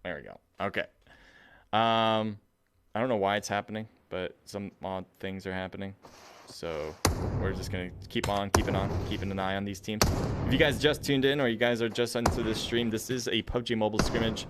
There we go. Okay. I don't know why it's happening, but some odd things are happening. So we're just going to keeping an eye on these teams. If you guys just tuned in or you guys are just into this stream, this is a PUBG Mobile scrimmage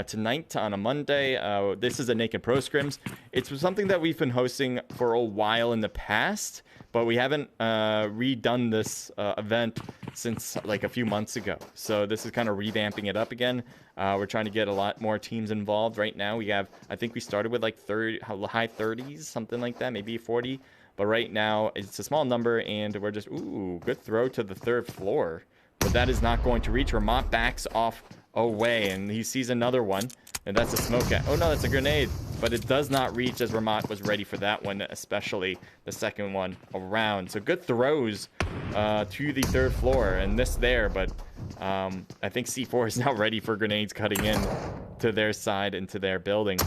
tonight on a Monday. This is a Naked Pro Scrims. It's something that we've been hosting for a while in the past, but we haven't redone this event since like a few months ago. So this is kind of revamping it up again. We're trying to get a lot more teams involved. Right now we have, I think we started with like high 30s, something like that, maybe 40. But right now, it's a small number, and we're just... Ooh, good throw to the third floor. But that is not going to reach. Ramot backs off away, and he sees another one. And that's a smoke at... Oh, no, that's a grenade. But it does not reach, as Ramot was ready for that one, especially the second one around. So good throws to the third floor, and this there. But I think C4 is now ready for grenades cutting in to their side into their building.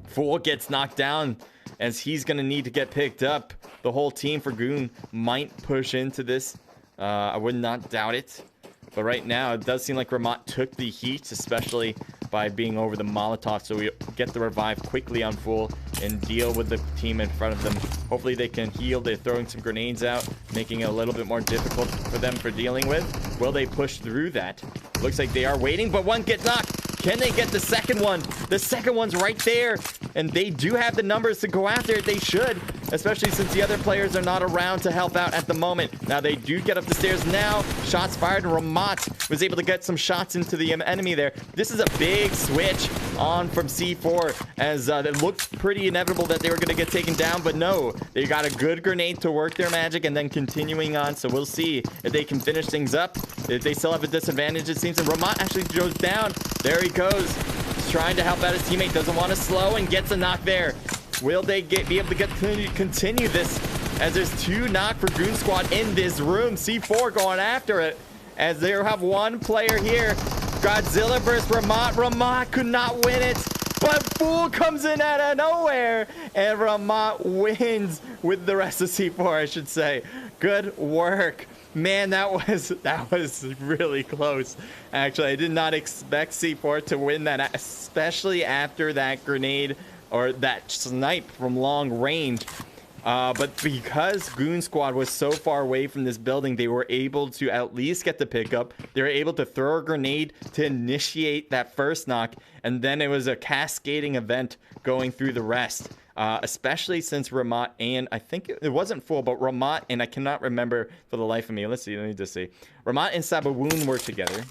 Fool gets knocked down, as he's going to need to get picked up. The whole team for Goon might push into this. I would not doubt it. But right now, it does seem like Ramot took the heat, especially by being over the Molotov. So we get the revive quickly on Fool and deal with the team in front of them. Hopefully they can heal. They're throwing some grenades out, making it a little bit more difficult for them for dealing with. Will they push through that? Looks like they are waiting, but one gets knocked. Can they get the second one? The second one's right there. And they do have the numbers to go after it. They should, especially since the other players are not around to help out at the moment. Now they do get up the stairs now. Shots fired, and Ramot was able to get some shots into the enemy there. This is a big switch on from C4, as it looked pretty inevitable that they were going to get taken down, but no. They got a good grenade to work their magic and then continuing on. So we'll see if they can finish things up. If they still have a disadvantage, it seems. And Ramot actually goes down. There he goes. He's trying to help out his teammate. Doesn't want to slow and gets a knock there. Will they be able to continue this, as there's two knock for Goon Squad in this room. C4 going after it, as they have one player here. Godzilla versus Ramot. Ramot could not win it, but Fool comes in out of nowhere, and Ramot wins with the rest of C4, I should say. Good work. Man, that was really close. Actually, I did not expect C4 to win that, especially after that grenade or that snipe from long range. But because Goon Squad was so far away from this building, they were able to at least get the pickup. They were able to throw a grenade to initiate that first knock, and then it was a cascading event going through the rest. Especially since Ramot and I think it wasn't Full, but Ramot and I cannot remember for the life of me. Let's see. Let me just see. Ramot and Sabawoon were together.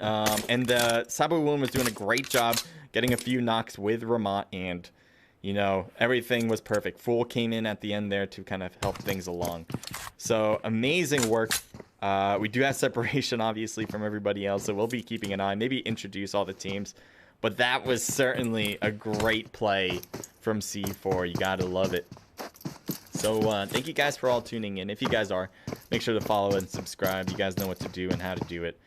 And Sabawoon was doing a great job getting a few knocks with Ramot, and you know, everything was perfect. Fool came in at the end there to kind of help things along. So amazing work. We do have separation, obviously, from everybody else, so we'll be keeping an eye. Maybe introduce all the teams. But that was certainly a great play from C4. You gotta love it. So thank you guys for all tuning in. If you guys are, make sure to follow and subscribe. You guys know what to do and how to do it.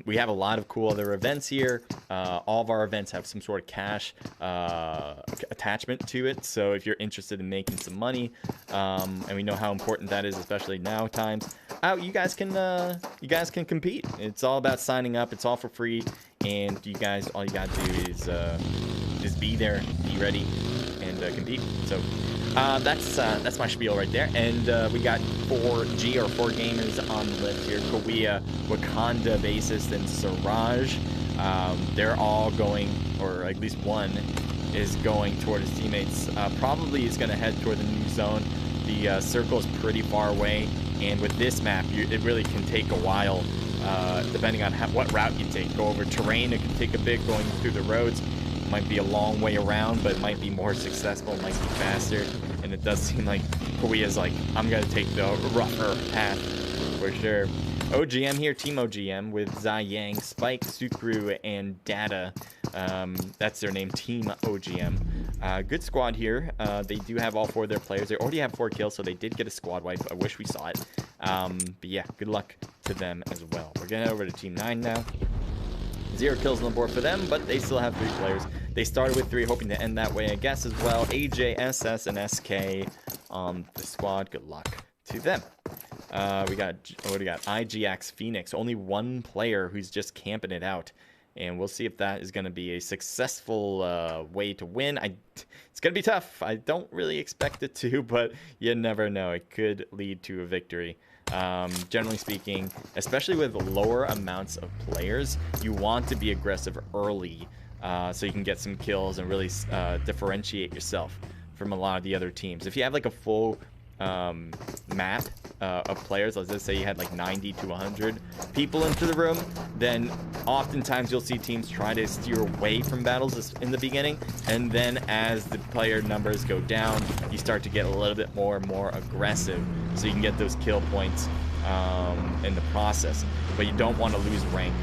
We have a lot of cool other events here. All of our events have some sort of cash attachment to it. So if you're interested in making some money, and we know how important that is, especially now times, you guys can compete. It's all about signing up. It's all for free, and all you gotta do is be there, be ready, and compete. So that's my spiel right there. And we got 4 gamers on the list here: Korea, Wakanda, Bassist, and Siraj. They're all going, or at least one is going toward his teammates. Probably is going to head toward the new zone. The circle is pretty far away, and with this map, it really can take a while, depending on what route you take. Go over terrain, it can take a bit. Going through the roads might be a long way around, but it might be more successful, might be faster. And it does seem like Korea's like, I'm gonna take the rougher path for sure. OGM here, Team OGM, with Zayang, Spike, Sukru, and Data. That's their name, Team OGM. Good squad here. They do have all 4 of their players. They already have 4 kills, so they did get a squad wipe. I wish we saw it. But yeah, good luck to them as well. We're getting over to Team 9 now. 0 kills on the board for them, but they still have 3 players. They started with 3, hoping to end that way, I guess, as well. AJ, SS, and SK on the squad. Good luck to them. What do we got? IGX Phoenix. Only 1 player who's just camping it out. And we'll see if that is going to be a successful way to win. It's going to be tough. I don't really expect it to, but you never know. It could lead to a victory. Generally speaking, especially with lower amounts of players, you want to be aggressive early so you can get some kills and really differentiate yourself from a lot of the other teams. If you have like a full map of players, let's just say you had like 90 to 100 people into the room, then oftentimes you'll see teams try to steer away from battles in the beginning, and then as the player numbers go down, you start to get a little bit more and more aggressive so you can get those kill points in the process. But you don't want to lose rank,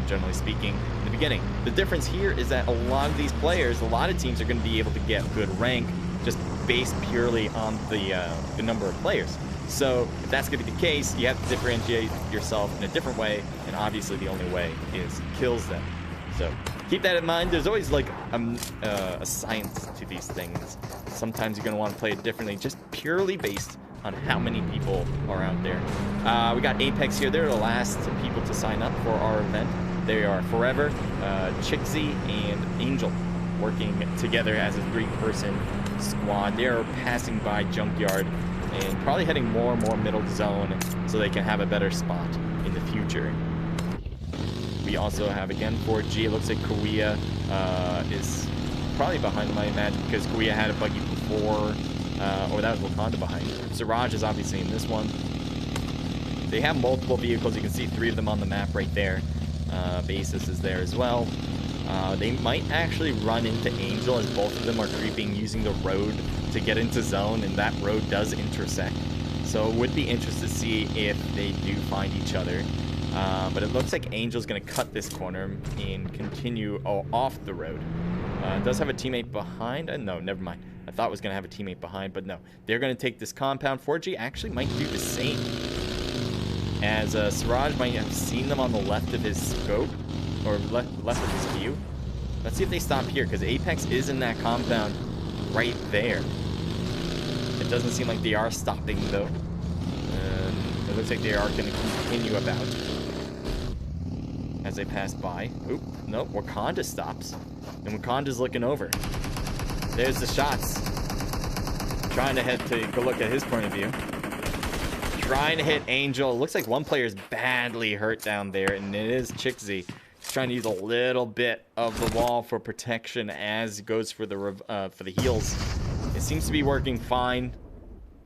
generally speaking, in the beginning. The difference here is that a lot of these players, a lot of teams are going to be able to get good rank just based purely on the number of players. So if that's going to be the case, you have to differentiate yourself in a different way, and obviously the only way is kills them. So keep that in mind. There's always like a science to these things. Sometimes you're going to want to play it differently, just purely based on how many people are out there. We got Apex here. They're the last people to sign up for our event. They are Forever, Chicksy, and Angel, working together as a 3-person squad. They're passing by Junkyard and probably heading more and more middle zone so they can have a better spot in the future. We also have, again, 4G. It looks like Korea is probably behind them, I imagine, because Korea had a buggy before, or that was Wakanda behind. Siraj is obviously in this one. They have multiple vehicles. You can see 3 of them on the map right there. Basis is there as well. They might actually run into Angel as both of them are creeping using the road to get into zone, and that road does intersect. So it would be interesting to see if they do find each other. But it looks like Angel's going to cut this corner and continue off the road. Does have a teammate behind. No, never mind. I thought it was going to have a teammate behind, but no. They're going to take this compound. 4G actually might do the same, as Siraj might have seen them on the left of his scope, or left of his view. Let's see if they stop here, because Apex is in that compound right there. It doesn't seem like they are stopping, though. It looks like they are going to continue about as they pass by. Oop, nope, Wakanda stops. And Wakanda's looking over. There's the shots. Trying to head to go look at his point of view. Trying to hit Angel. It looks like one player is badly hurt down there, and it is Chicksy. He's trying to use a little bit of the wall for protection as he goes for the heals. It seems to be working fine.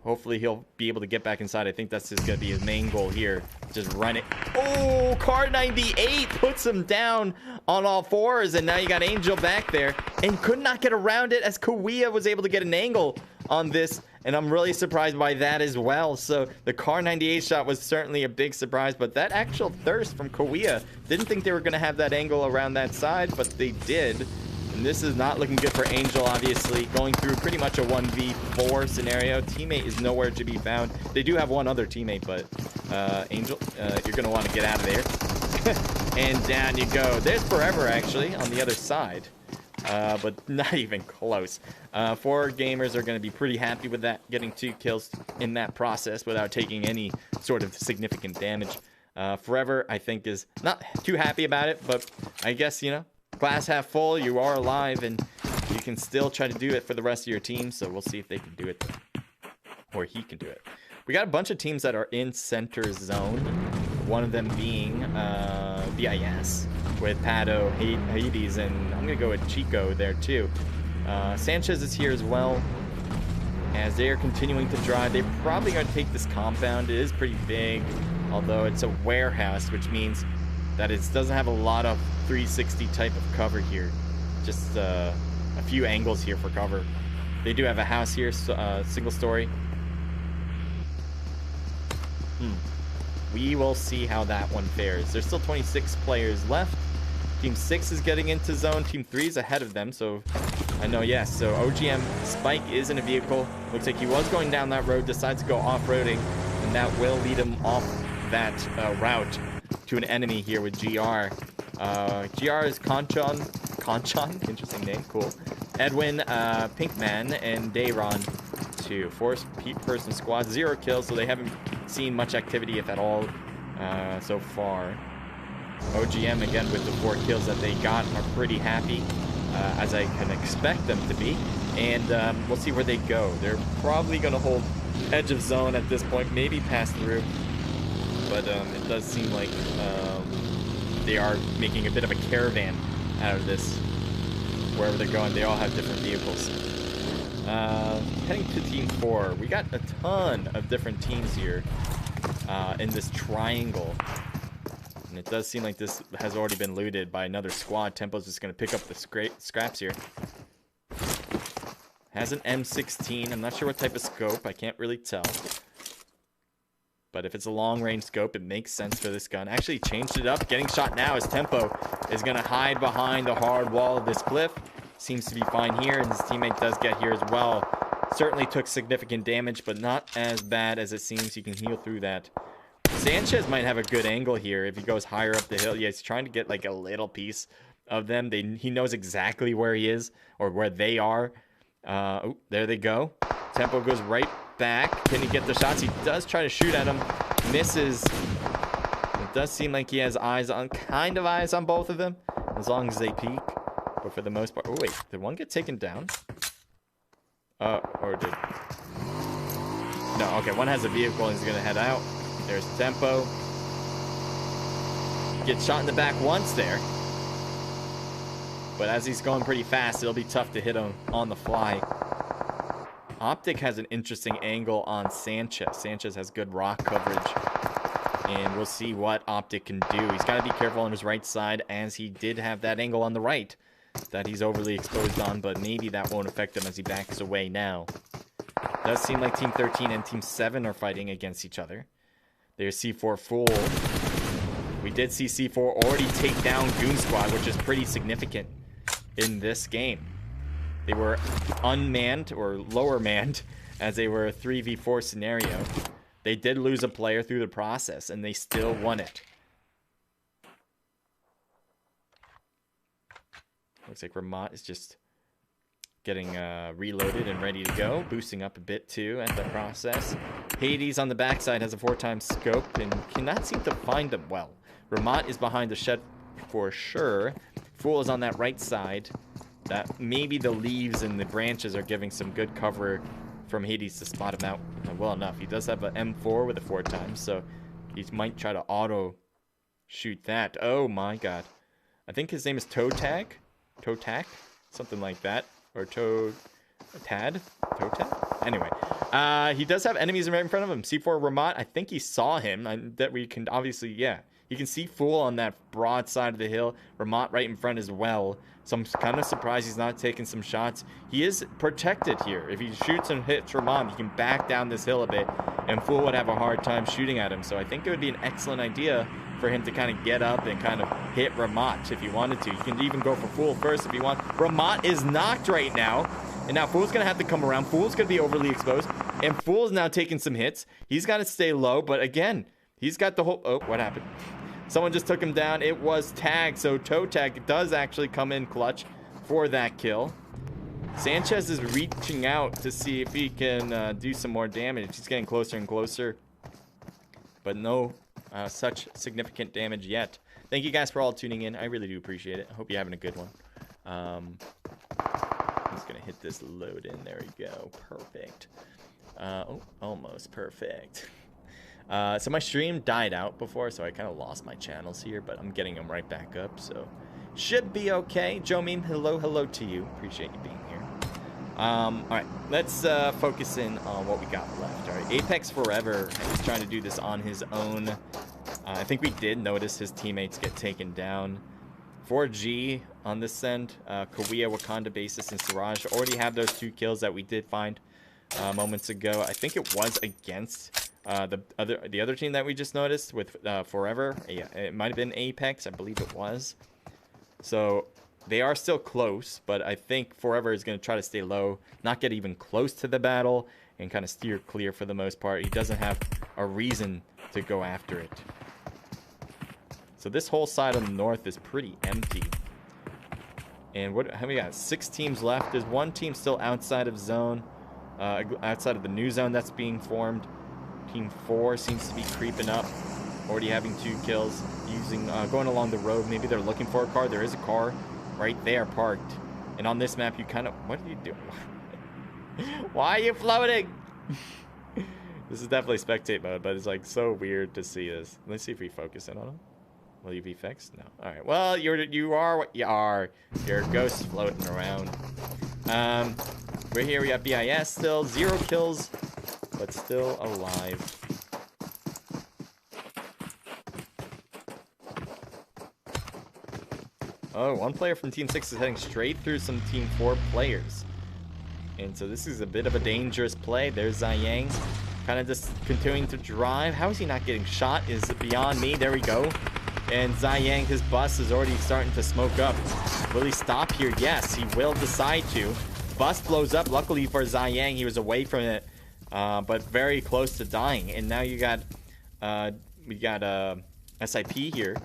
Hopefully he'll be able to get back inside. I think that's just going to be his main goal here. Just run it. Oh, Car 98 puts him down on all fours, and now you got Angel back there and could not get around it as Korea was able to get an angle on this, and I'm really surprised by that as well. So the Car 98 shot was certainly a big surprise, but that actual thirst from Korea, didn't think they were going to have that angle around that side, but they did. And this is not looking good for Angel, obviously. Going through pretty much a 1v4 scenario. Teammate is nowhere to be found. They do have one other teammate, but Angel, you're going to want to get out of there. And down you go. There's Forever, actually, on the other side. But not even close. 4 gamers are going to be pretty happy with that, getting 2 kills in that process without taking any sort of significant damage. Forever, I think, is not too happy about it, but I guess, you know, glass half full, you are alive, and you can still try to do it for the rest of your team, so we'll see if they can do it, or he can do it. We got a bunch of teams that are in center zone, one of them being VIS, with Pato, Hades, and I'm going to go with Chico there too. Sanchez is here as well, as they are continuing to drive. They're probably going to take this compound. It is pretty big, although it's a warehouse, which means that it doesn't have a lot of 360 type of cover here. Just a few angles here for cover. They do have a house here, single story. We will see how that one fares. There's still 26 players left. Team 6 is getting into zone. Team 3 is ahead of them, so I know, yes. So OGM Spike is in a vehicle. Looks like he was going down that road, decides to go off-roading, and that will lead him off that route to an enemy here with GR. GR is Conchon, interesting name, cool. Edwin, Pinkman, and Dayron, 2. 4-person squad, 0 kills, so they haven't seen much activity, if at all, so far. OGM, again, with the 4 kills that they got, are pretty happy, as I can expect them to be. And we'll see where they go. They're probably going to hold edge of zone at this point, maybe pass through. But it does seem like they are making a bit of a caravan out of this. Wherever they're going, they all have different vehicles. Heading to Team 4. We got a ton of different teams here in this triangle. And it does seem like this has already been looted by another squad. Tempo's just going to pick up the scraps here. Has an M16. I'm not sure what type of scope. I can't really tell. But if it's a long-range scope, it makes sense for this gun. Actually changed it up. Getting shot now as Tempo is going to hide behind the hard wall of this cliff. Seems to be fine here, and his teammate does get here as well. Certainly took significant damage, but not as bad as it seems. He can heal through that. Sanchez might have a good angle here if he goes higher up the hill. Yeah, he's trying to get like a little piece of them. He knows exactly where he is, or where they are. Oh, there they go. Tempo goes right back. Can he get the shots? He does try to shoot at him. Misses. It does seem like he has eyes on both of them, as long as they peek. But for the most part... Oh, wait. Did one get taken down? Or did... No, okay. One has a vehicle and he's going to head out. There's Tempo. Gets shot in the back once there. But as he's going pretty fast, it'll be tough to hit him on the fly. Optic has an interesting angle on Sanchez. Sanchez has good rock coverage. And we'll see what Optic can do. He's got to be careful on his right side, as he did have that angle on the right that he's overly exposed on, but maybe that won't affect him as he backs away now. Does seem like Team 13 and Team 7 are fighting against each other. There's C4 Fool. We did see C4 already take down Goon Squad, which is pretty significant in this game. They were unmanned, or lower manned, as they were a 3v4 scenario. They did lose a player through the process, and they still won it. Looks like Ramat is just getting reloaded and ready to go. Boosting up a bit, too, at the process. Hades on the backside has a 4x scope and cannot seem to find them well. Ramat is behind the shed for sure. Fool is on that right side. That maybe the leaves and the branches are giving some good cover from Hades to spot him out well enough. He does have an M4 with a 4x, so he might try to auto shoot that. Oh my god. I think his name is Toe Tag? Toe Tack? Something like that. Or Toe Tad? Toe Tad? Anyway. He does have enemies right in front of him. C4 Ramat, I think he saw him. That we can obviously, yeah. You can see Fool on that broad side of the hill. Ramat right in front as well. So I'm kind of surprised he's not taking some shots. He is protected here. If he shoots and hits Ramat, he can back down this hill a bit, and Fool would have a hard time shooting at him. So I think it would be an excellent idea for him to kind of get up and kind of hit Ramat if he wanted to. You can even go for Fool first if you want. Ramat is knocked right now, and now Fool's going to have to come around. Fool's going to be overly exposed, and Fool's now taking some hits. He's got to stay low, but again, he's got the whole... Oh, what happened? Someone just took him down. It was Tag, so Toe Tag does actually come in clutch for that kill. Sanchez is reaching out to see if he can do some more damage. He's getting closer and closer, but no such significant damage yet. Thank you guys for all tuning in. I really do appreciate it. I hope you're having a good one. I'm just going to hit this load in. There we go. Perfect. Oh, almost perfect. So my stream died out before, so I kind of lost my channels here, but I'm getting them right back up, so should be okay. Joe Meme, hello to you. Appreciate you being here. All right, let's focus in on what we got left. All right, Apex Forever is trying to do this on his own. I think we did notice his teammates get taken down. 4G on this end, Kawiya, Wakanda Basis, and Siraj already have those 2 kills that we did find moments ago. I think it was against the other team that we just noticed with Forever. Yeah, it might have been Apex. I believe it was. So they are still close, but I think Forever is going to try to stay low, not get even close to the battle, and kind of steer clear for the most part. He doesn't have a reason to go after it. So this whole side on the north is pretty empty. And what have we got? 6 teams left. There's 1 team still outside of zone, outside of the new zone that's being formed. Team 4 seems to be creeping up. already having 2 kills, using going along the road. Maybe they're looking for a car. There is a car right there parked. And on this map, you kind of... What are you doing? Why are you floating? This is definitely spectate mode, but it's like so weird to see this. Let's see if we focus in on him. Will you be fixed? No. All right. Well, you are what you are. You're a ghost floating around. We're here. We have BIS still 0 kills, but still alive. Oh, one player from Team 6 is heading straight through some Team 4 players. And so this is a bit of a dangerous play. There's Zayang, kind of just continuing to drive. How is he not getting shot is beyond me. There we go. And Zayang, his bus is already starting to smoke up. Will he stop here? Yes, he will decide to. Bus blows up. Luckily for Zayang, he was away from it, but very close to dying. And now you got, we got SIP here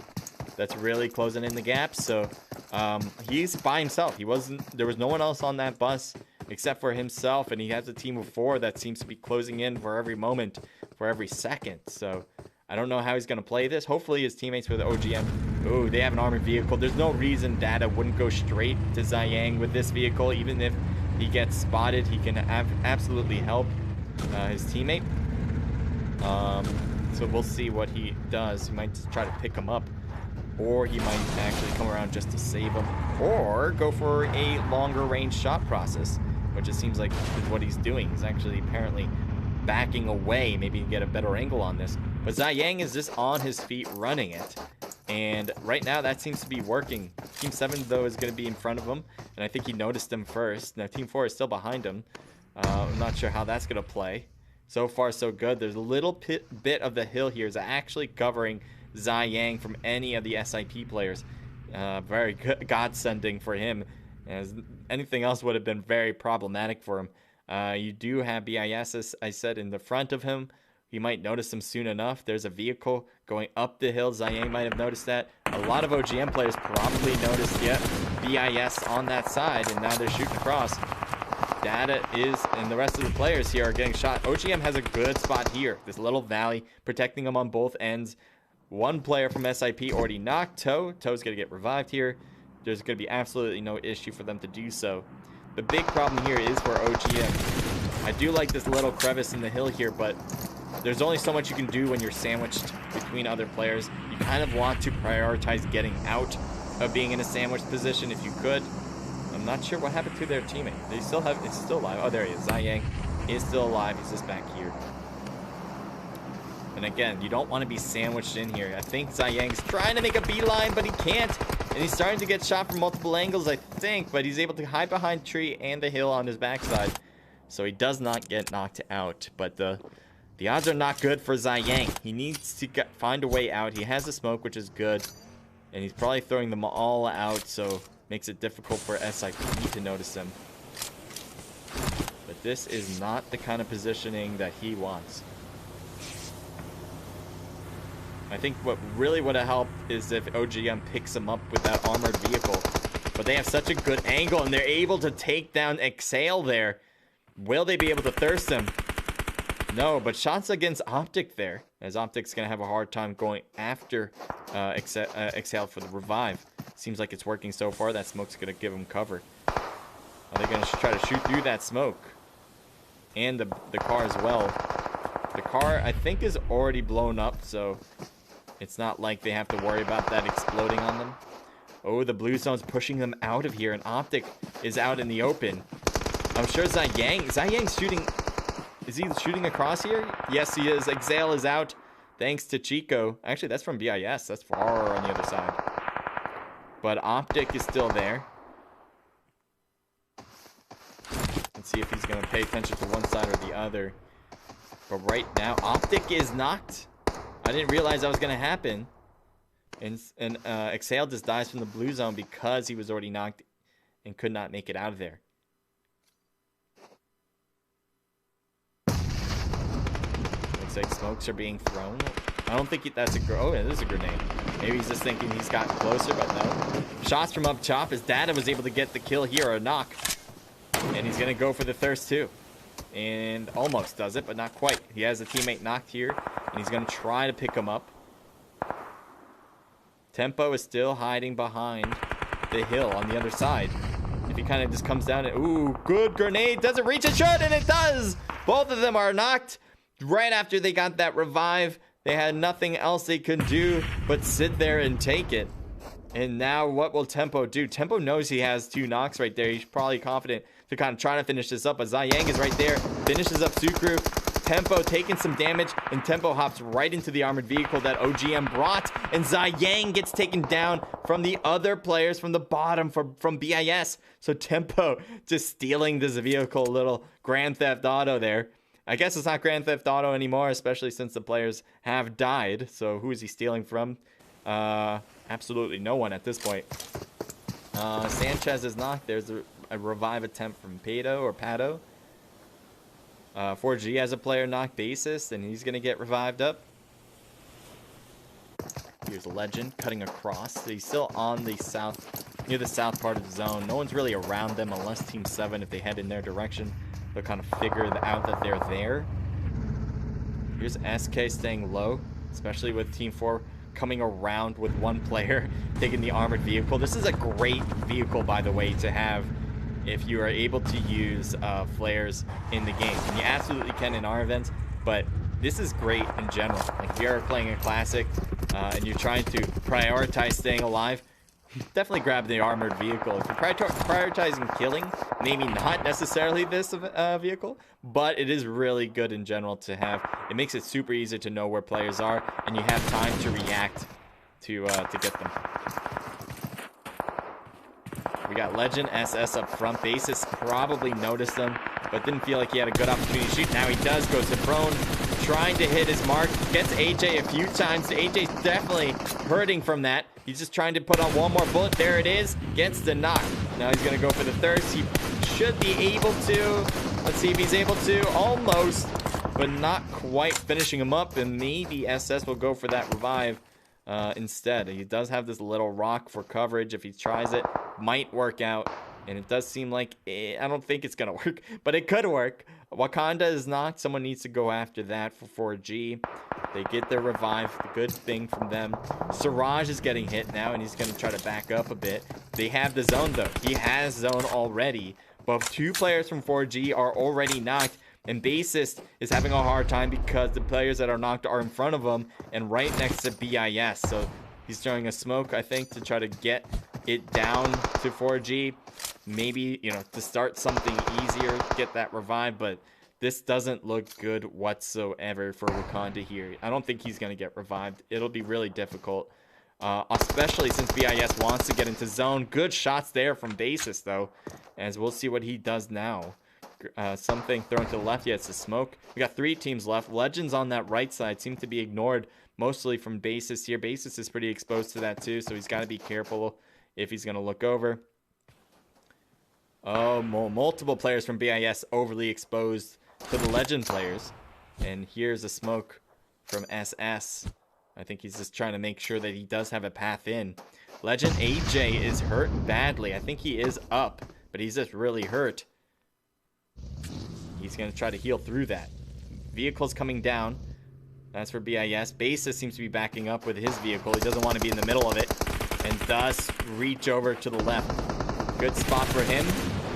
that's really closing in the gap. So he's by himself. There was no one else on that bus except for himself, and he has a team of 4 that seems to be closing in for every moment, for every second. So I don't know how he's going to play this. Hopefully his teammates with OGM. Ooh, they have an armored vehicle. There's no reason Data wouldn't go straight to Zayang with this vehicle. Even if he gets spotted, he can absolutely help his teammate. So we'll see what he does. He might just try to pick him up, or he might actually come around just to save him, or go for a longer range shot process, which it seems like is what he's doing. He's actually apparently backing away, maybe get a better angle on this. But Zayang is just on his feet running it. And right now that seems to be working. Team 7 though is going to be in front of him, and I think he noticed him first. Now Team 4 is still behind him. I'm not sure how that's going to play. So far so good. There's a little bit of the hill here is actually covering Zayang from any of the SIP players. Very good godsending for him, as anything else would have been very problematic for him. You do have BIS, as I said, in the front of him. You might notice him soon enough. There's a vehicle going up the hill. Zayang might have noticed that. A lot of OGM players probably noticed BIS on that side, and now they're shooting across. Data is, and the rest of the players here are getting shot. OGM has a good spot here. This little valley, protecting them on both ends. One player from SIP already knocked. Toe's going to get revived here. There's going to be absolutely no issue for them to do so. The big problem here is for OGM. I do like this little crevice in the hill here, but there's only so much you can do when you're sandwiched between other players. You kind of want to prioritize getting out of being in a sandwiched position if you could. I'm not sure what happened to their teammate. They still have, it's still alive. Oh, there he is. Zayang is still alive. He's just back here. And again, you don't want to be sandwiched in here. I think Zayang's trying to make a beeline, but he can't. And he's starting to get shot from multiple angles, I think. But he's able to hide behind the tree and the hill on his backside. So he does not get knocked out. But the odds are not good for Zayang. He needs to find a way out. He has the smoke, which is good. And he's probably throwing them all out, so makes it difficult for SIP to notice him. But this is not the kind of positioning that he wants. I think what really would have helped is if OGM picks him up with that armored vehicle. But they have such a good angle, and they're able to take down Exhale there. Will they be able to thirst him? No, but shots against Optic there, as Optic's going to have a hard time going after Exhale for the revive. Seems like it's working so far. That smoke's going to give him cover. Are they going to try to shoot through that smoke? And the car as well. The car, I think, is already blown up, so it's not like they have to worry about that exploding on them. Oh, the blue zone's pushing them out of here, and Optic is out in the open. I'm sure Zayang's shooting. Is he shooting across here? Yes, he is. Exhale is out thanks to Chico. Actually, that's from BIS. That's far on the other side. But Optic is still there. Let's see if he's going to pay attention to one side or the other. But right now, Optic is knocked. I didn't realize that was going to happen. And Exhale just dies from the blue zone because he was already knocked and could not make it out of there. Looks like smokes are being thrown. I don't think that's a... Oh, it is a grenade. Maybe he's just thinking he's gotten closer, but no. Shots from up top as Data was able to get the kill here, or a knock. And he's going to go for the thirst too. And almost does it, but not quite. He has a teammate knocked here, and he's going to try to pick him up. Tempo is still hiding behind the hill on the other side. If he kind of just comes down and, ooh, good grenade. Doesn't reach it, should, and it does. Both of them are knocked right after they got that revive. They had nothing else they could do but sit there and take it. And now what will Tempo do? Tempo knows he has 2 knocks right there. He's probably confident to kind of try to finish this up. But Zayang is right there. Finishes up Sukru. Tempo taking some damage, and Tempo hops right into the armored vehicle that OGM brought, and Zayang gets taken down from the other players from the bottom from BIS. So Tempo just stealing this vehicle, a little Grand Theft Auto there. I guess it's not Grand Theft Auto anymore, especially since the players have died. So who is he stealing from? Absolutely no one at this point. Sanchez is knocked. There's a revive attempt from Pato. 4G has a player knocked basis, and he's going to get revived up. Here's a Legend cutting across. He's still on the south, near the south part of the zone. No one's really around them unless Team 7, if they head in their direction, they'll kind of figure out that they're there. Here's SK staying low, especially with Team 4 coming around with 1 player taking the armored vehicle. This is a great vehicle, by the way, to have if you are able to use flares in the game. And you absolutely can in our events, but this is great in general. Like if you're playing a classic and you're trying to prioritize staying alive, definitely grab the armored vehicle. If you're prioritizing killing, maybe not necessarily this vehicle, but it is really good in general to have. It makes it super easy to know where players are, and you have time to react to get them. We got Legend SS up front. Basis probably noticed them, but didn't feel like he had a good opportunity to shoot. Now he does. Goes to prone, trying to hit his mark. Gets AJ a few times. AJ's definitely hurting from that. He's just trying to put on 1 more bullet. There it is. Gets the knock. Now he's going to go for the thirst. He should be able to. Let's see if he's able to. Almost, but not quite finishing him up. And maybe SS will go for that revive instead. He does have this little rock for coverage. If he tries it, might work out. And it does seem like I don't think it's gonna work, but it could work. Wakanda is knocked. Someone needs to go after that for 4G. They get their revive. The good thing from them. Siraj is getting hit now, and he's gonna try to back up a bit. They have the zone though. He has zone already, but 2 players from 4G are already knocked. And Bassist is having a hard time because the players that are knocked are in front of him and right next to BIS. So he's throwing a smoke, I think, to try to get it down to 4G. Maybe, you know, to start something easier, get that revive. But this doesn't look good whatsoever for Wakanda here. I don't think he's going to get revived. It'll be really difficult, especially since BIS wants to get into zone. Good shots there from Bassist, though, as we'll see what he does now. Something thrown to the left. Yeah, it's a smoke. We got 3 teams left. Legends on that right side seem to be ignored mostly from Basis here. Basis is pretty exposed to that too, so he's got to be careful if he's going to look over. Oh, multiple players from BIS overly exposed to the Legend players. And here's a smoke from SS. I think he's just trying to make sure that he does have a path in. Legend AJ is hurt badly. I think he is up, but he's just really hurt. He's going to try to heal through that. Vehicle's coming down. That's for BIS. Basis seems to be backing up with his vehicle. He doesn't want to be in the middle of it. And thus, reach over to the left. Good spot for him.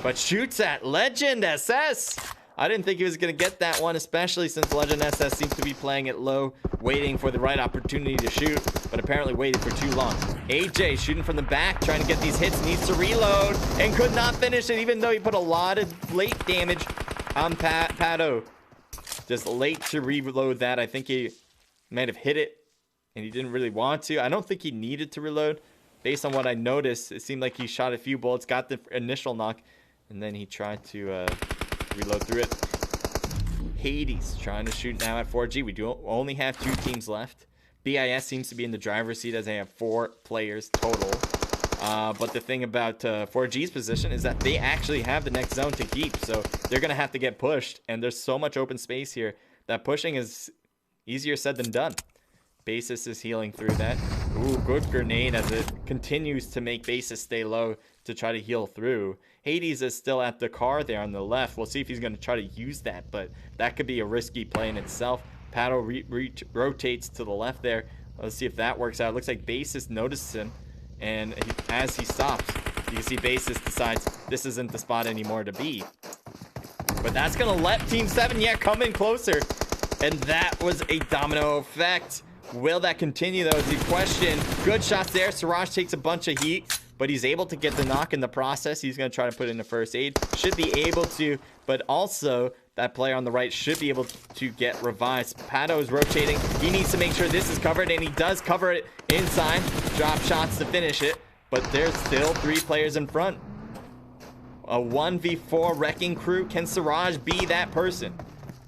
But shoots at Legend SS. I didn't think he was going to get that one, especially since Legend SS seems to be playing it low, waiting for the right opportunity to shoot, but apparently waited for too long. AJ shooting from the back, trying to get these hits, needs to reload, and could not finish it, even though he put a lot of late damage on Pato. Just late to reload that. I think he might have hit it, and he didn't really want to. I don't think he needed to reload. Based on what I noticed, it seemed like he shot a few bullets, got the initial knock, and then he tried to reload through it. Hades trying to shoot now at 4G. We do only have 2 teams left. BIS seems to be in the driver's seat as they have 4 players total. But the thing about 4G's position is that they actually have the next zone to keep. So they're going to have to get pushed. And there's so much open space here that pushing is easier said than done. Basis is healing through that. Ooh, good grenade as it continues to make Basis stay low to try to heal through. Hades is still at the car there on the left. We'll see if he's going to try to use that, but that could be a risky play in itself. Paddle rotates to the left there. Let's see if that works out. It looks like Basis noticed him, and as he stops, you can see Basis decides this isn't the spot anymore to be. But that's going to let Team 7, come in closer. And that was a domino effect. Will that continue, though, is the question. Good shots there. Siraj takes a bunch of heat, but he's able to get the knock in the process. He's going to try to put in the first aid. Should be able to, but also that player on the right should be able to get revived. Pato is rotating. He needs to make sure this is covered, and he does cover it inside. Drop shots to finish it, but there's still 3 players in front. A 1v4 wrecking crew. Can Siraj be that person?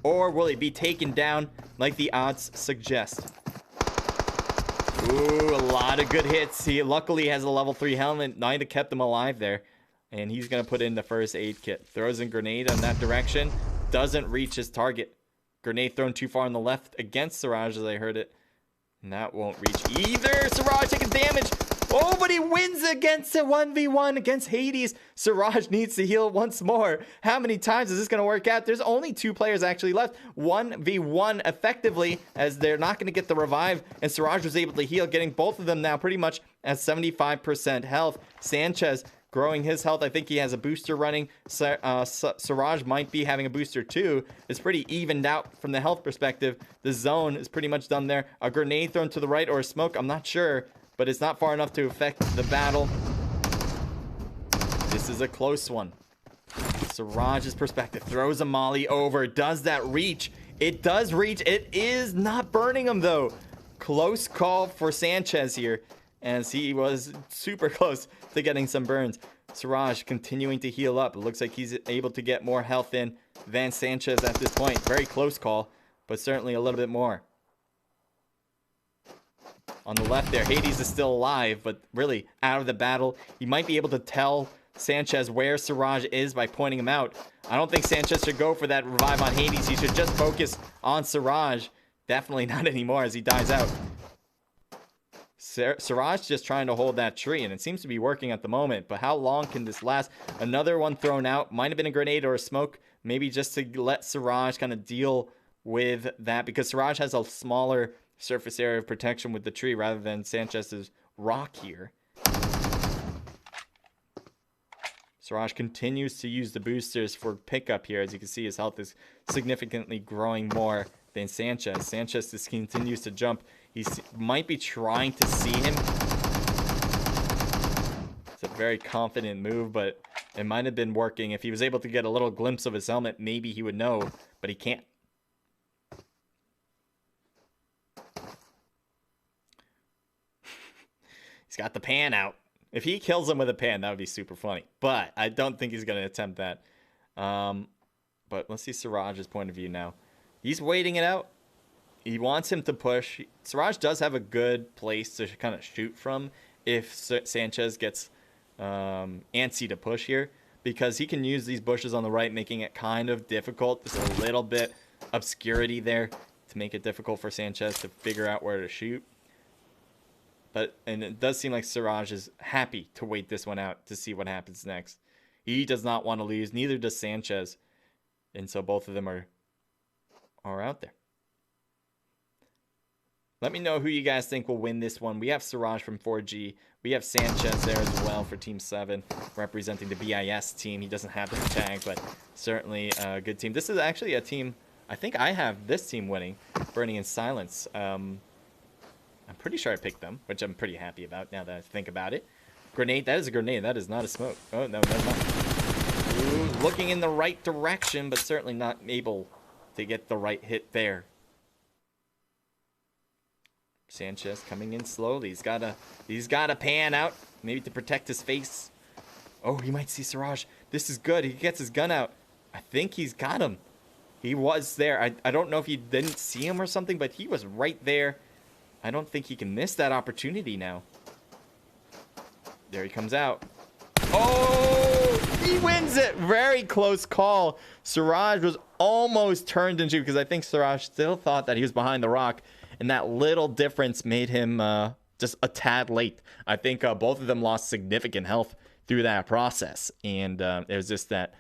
Or will he be taken down like the odds suggest? Ooh, a lot of good hits. He luckily has a level 3 helmet. Nida kept him alive there. And he's going to put in the first aid kit. Throws a grenade in that direction. Doesn't reach his target. Grenade thrown too far on the left against Siraj as I heard it. And that won't reach either. Siraj taking damage. Oh, but he wins against a 1v1 against Hades. Siraj needs to heal once more. How many times is this going to work out? There's only 2 players actually left. 1v1 effectively, as they're not going to get the revive. And Siraj was able to heal, getting both of them now pretty much at 75% health. Sanchez growing his health. I think he has a booster running. Siraj might be having a booster too. It's pretty evened out from the health perspective. The zone is pretty much done there. A grenade thrown to the right or a smoke, I'm not sure, but it's not far enough to affect the battle. This is a close one. Siraj's perspective throws a molly over. Does that reach? It does reach. It is not burning him though. Close call for Sanchez here, as he was super close to getting some burns. Siraj continuing to heal up. It looks like he's able to get more health in than Sanchez at this point. Very close call, but certainly a little bit more. On the left there, Hades is still alive, but really out of the battle. He might be able to tell Sanchez where Siraj is by pointing him out. I don't think Sanchez should go for that revive on Hades. He should just focus on Siraj. Definitely not anymore as he dies out. Siraj just trying to hold that tree, and it seems to be working at the moment. But how long can this last? Another one thrown out. Might have been a grenade or a smoke. Maybe just to let Siraj kind of deal with that, because Siraj has a smaller surface area of protection with the tree rather than Sanchez's rock here. Siraj continues to use the boosters for pickup here. As you can see, his health is significantly growing more than Sanchez. Sanchez just continues to jump. He might be trying to see him. It's a very confident move, but it might have been working. If he was able to get a little glimpse of his helmet, maybe he would know, but he can't. He's got the pan out. If he kills him with a pan, that would be super funny. But I don't think he's going to attempt that. But let's see Siraj's point of view now. He's waiting it out. He wants him to push. Siraj does have a good place to kind of shoot from if Sanchez gets antsy to push here, because he can use these bushes on the right, making it kind of difficult. There's a little bit obscurity there to make it difficult for Sanchez to figure out where to shoot. And it does seem like Siraj is happy to wait this one out to see what happens next. He does not want to lose. Neither does Sanchez. And so both of them are out there. Let me know who you guys think will win this one. We have Siraj from 4G. We have Sanchez there as well for Team 7, representing the BIS team. He doesn't have their tag, but certainly a good team. This is actually a team, I think I have this team winning, Burning in Silence. I'm pretty sure I picked them, which I'm pretty happy about now that I think about it. Grenade, that is a grenade. That is not a smoke. Oh, no, never mind. Ooh, looking in the right direction, but certainly not able to get the right hit there. Sanchez coming in slowly. He's gotta pan out, maybe to protect his face. Oh, he might see Siraj. This is good. He gets his gun out. I think he's got him. He was there. I don't know if he didn't see him or something, but he was right there. I don't think he can miss that opportunity now. There he comes out. Oh, he wins it. Very close call. Siraj was almost turned into, because I think Siraj still thought that he was behind the rock, and that little difference made him just a tad late. I think both of them lost significant health through that process, and it was just that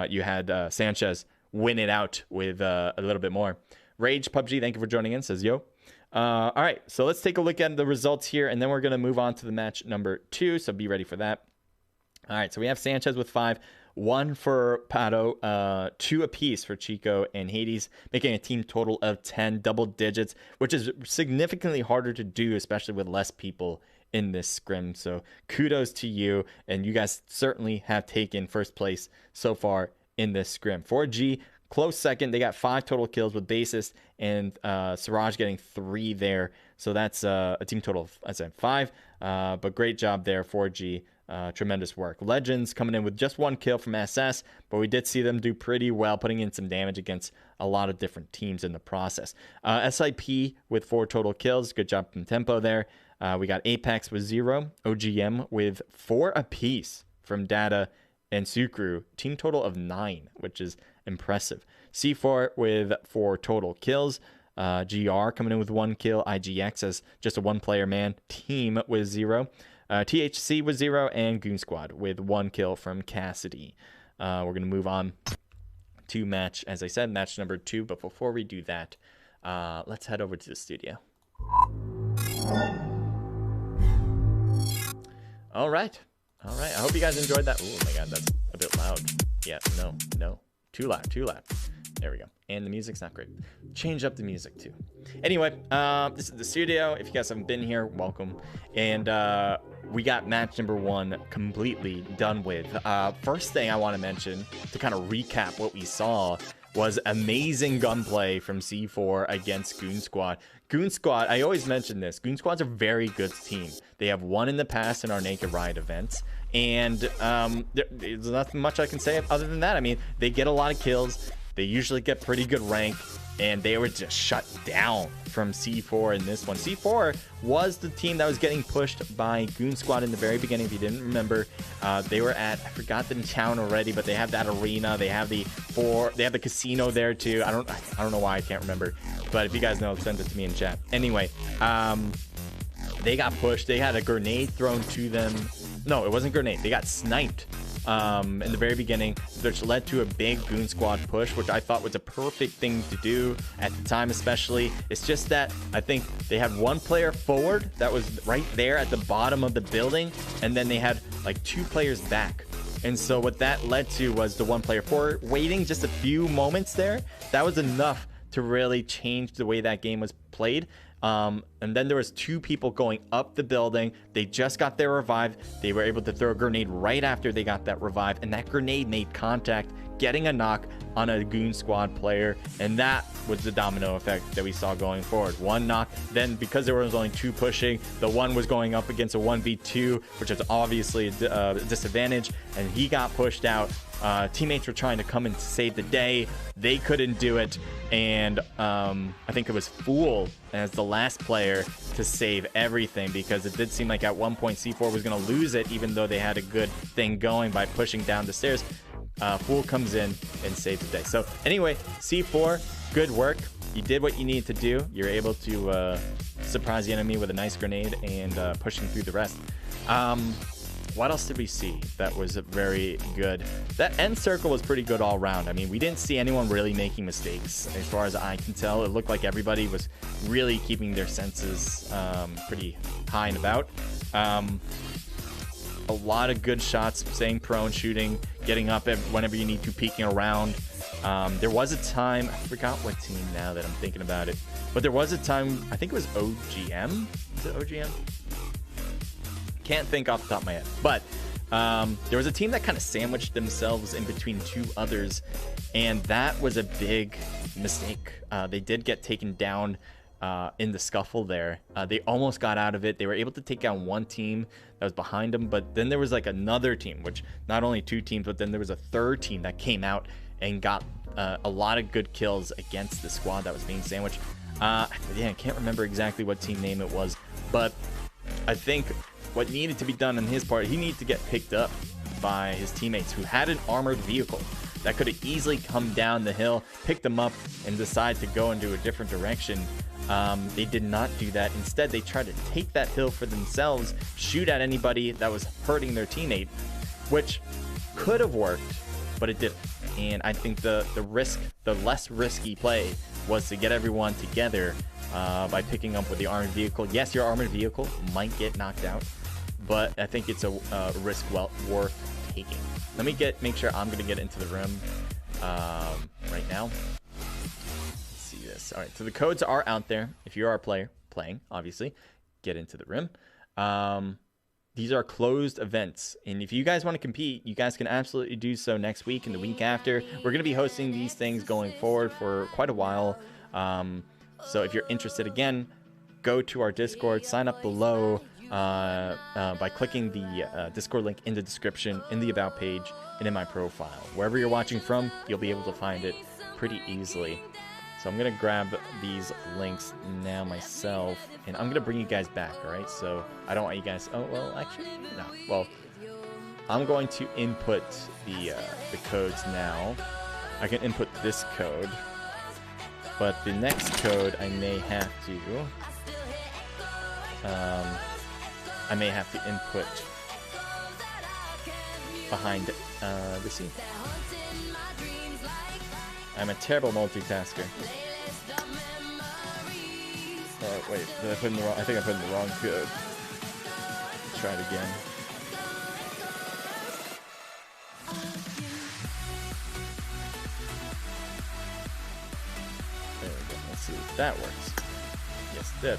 you had Sanchez win it out with a little bit more. Rage PUBG, thank you for joining in, says yo. All right, so let's take a look at the results here, and then we're going to move on to the match number 2, so be ready for that. All right, so we have Sanchez with 5, 1 for Pato, 2 apiece for Chico and Hades, making a team total of 10, double digits, which is significantly harder to do, especially with less people in this scrim. So kudos to you, and you guys certainly have taken first place so far in this scrim. 4G, close second. They got 5 total kills with Bassist and Siraj getting 3 there. So that's a team total of, I said, 5. But great job there, 4G. Tremendous work. Legends coming in with just 1 kill from SS, but we did see them do pretty well, putting in some damage against a lot of different teams in the process. SIP with 4 total kills. Good job from Tempo there. We got Apex with 0. OGM with 4 apiece from Data and Sukru. Team total of 9, which is impressive. C4 with 4 total kills. GR coming in with 1 kill. IGX as just a 1-player man. Team with 0. THC with 0, and Goon Squad with 1 kill from Cassidy. We're going to move on to match, as I said, match number 2. But before we do that, let's head over to the studio. All right. I hope you guys enjoyed that. Oh my God, that's a bit loud. Yeah, no. Too loud. There we go. And the music's not great. Change up the music too. Anyway, this is the studio. If you guys haven't been here, welcome. And we got match number 1 completely done with. First thing I want to mention to kind of recap what we saw was amazing gunplay from C4 against Goon Squad. Goon Squad, I always mention this. Goon Squad's a very good team. They have won in the past in our Naked Riot events. And there's nothing much I can say other than that. I mean, they get a lot of kills. They usually get pretty good rank, and they were just shut down from C4 in this one. C4 was the team that was getting pushed by Goon Squad in the very beginning. If you didn't remember, they were at, I forgot the town already, but they have that arena. They have the casino there too. I don't know why I can't remember, but if you guys know, send it to me in chat. Anyway, they got pushed. They had a grenade thrown to them. No, it wasn't a grenade. They got sniped in the very beginning, which led to a big Goon Squad push, which I thought was a perfect thing to do at the time, especially. It's just that I think they had 1 player forward that was right there at the bottom of the building, and then they had like 2 players back. And so what that led to was the 1 player forward waiting just a few moments there. That was enough to really change the way that game was played. And then there was 2 people going up the building. They just got their revive. They were able to throw a grenade right after they got that revive, and that grenade made contact, getting a knock on a Goon Squad player, and that was the domino effect that we saw going forward. 1 knock, then because there was only 2 pushing, the 1 was going up against a 1v2, which is obviously a disadvantage, and he got pushed out. Teammates were trying to come and save the day. They couldn't do it, and I think it was Fool as the last player to save everything, because it did seem like at one point C4 was going to lose it, even though they had a good thing going by pushing down the stairs. Fool comes in and saves the day. So anyway, C4, good work. You did what you needed to do. You're able to surprise the enemy with a nice grenade and pushing through the rest. What else did we see that was very good? That end circle was pretty good all around. I mean, we didn't see anyone really making mistakes as far as I can tell. It looked like everybody was really keeping their senses pretty high and about. A lot of good shots, staying prone, shooting, getting up whenever you need to, peeking around. There was a time, I forgot what team now that I'm thinking about it, but there was a time, I think it was OGM. Is it OGM? Can't think off the top of my head, but there was a team that kind of sandwiched themselves in between 2 others, and that was a big mistake. They did get taken down in the scuffle there. They almost got out of it. They were able to take down 1 team that was behind them, but then there was like another team, which not only 2 teams, but then there was a 3rd team that came out and got a lot of good kills against the squad that was being sandwiched. Yeah, I can't remember exactly what team name it was, but I think what needed to be done on his part, he needed to get picked up by his teammates who had an armored vehicle that could have easily come down the hill, picked them up, and decide to go into a different direction. They did not do that. Instead, they tried to take that hill for themselves, shoot at anybody that was hurting their teammate, which could have worked, but it didn't. And I think the less risky play was to get everyone together by picking up with the armored vehicle. Yes, your armored vehicle might get knocked out, but I think it's a risk worth taking. Let me make sure I'm gonna get into the room right now. Let's see this. All right, so the codes are out there. If you are a player playing, obviously, get into the room. These are closed events, and if you guys want to compete, you guys can absolutely do so next week and the week after. We're gonna be hosting these things going forward for quite a while. So if you're interested, again, go to our Discord, sign up below by clicking the Discord link in the description, in the About page, and in my profile. Wherever you're watching from, you'll be able to find it pretty easily. So I'm going to grab these links now myself, and I'm going to bring you guys back, all right? So I don't want you guys... Oh, well, actually, no. Well, I'm going to input the codes now. I can input this code, but the next code I may have to... input behind the scene. I'm a terrible multitasker. Oh, wait, did I put in the wrong... I think I put in the wrong code. Let's try it again. There we go. Let's see if that works. Yes, it did.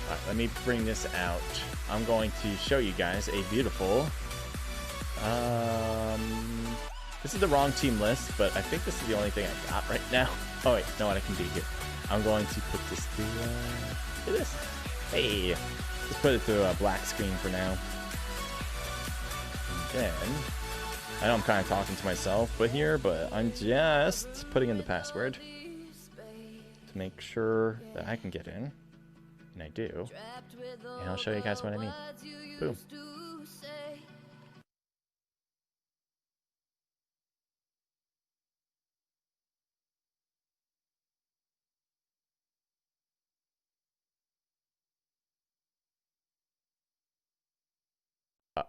Alright, let me bring this out. I'm going to show you guys a beautiful... This is the wrong team list, but I think this is the only thing I got right now. Oh wait, know what I can do here. I'm going to put this to this. Hey, let's put it to a black screen for now. And then, I know I'm kind of talking to myself, but I'm just putting in the password to make sure that I can get in. And I do. And I'll show you guys what I mean. Boom.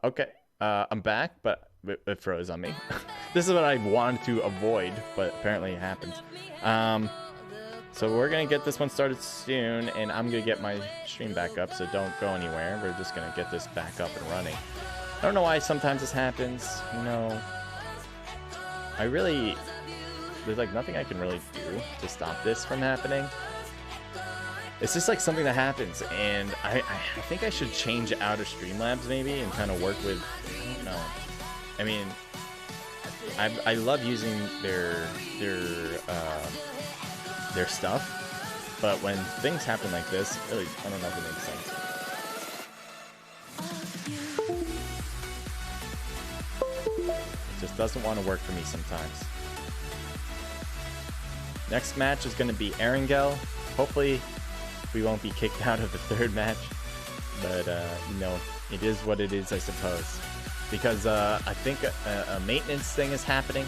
Okay, I'm back, but it froze on me. This is what I wanted to avoid, but apparently it happens. So we're going to get this one started soon, and I'm going to get my stream back up, so don't go anywhere. We're just going to get this back up and running. I don't know why sometimes this happens. You know, there's like nothing I can really do to stop this from happening. It's just like something that happens, and I think I should change out of Streamlabs maybe and kind of work with, I don't know. I mean, I love using their stuff, but when things happen like this, really, I don't know if it makes sense. It just doesn't want to work for me sometimes. Next match is going to be Erangel. Hopefully, we won't be kicked out of the third match, but you know, it is what it is, I suppose. Because I think a maintenance thing is happening.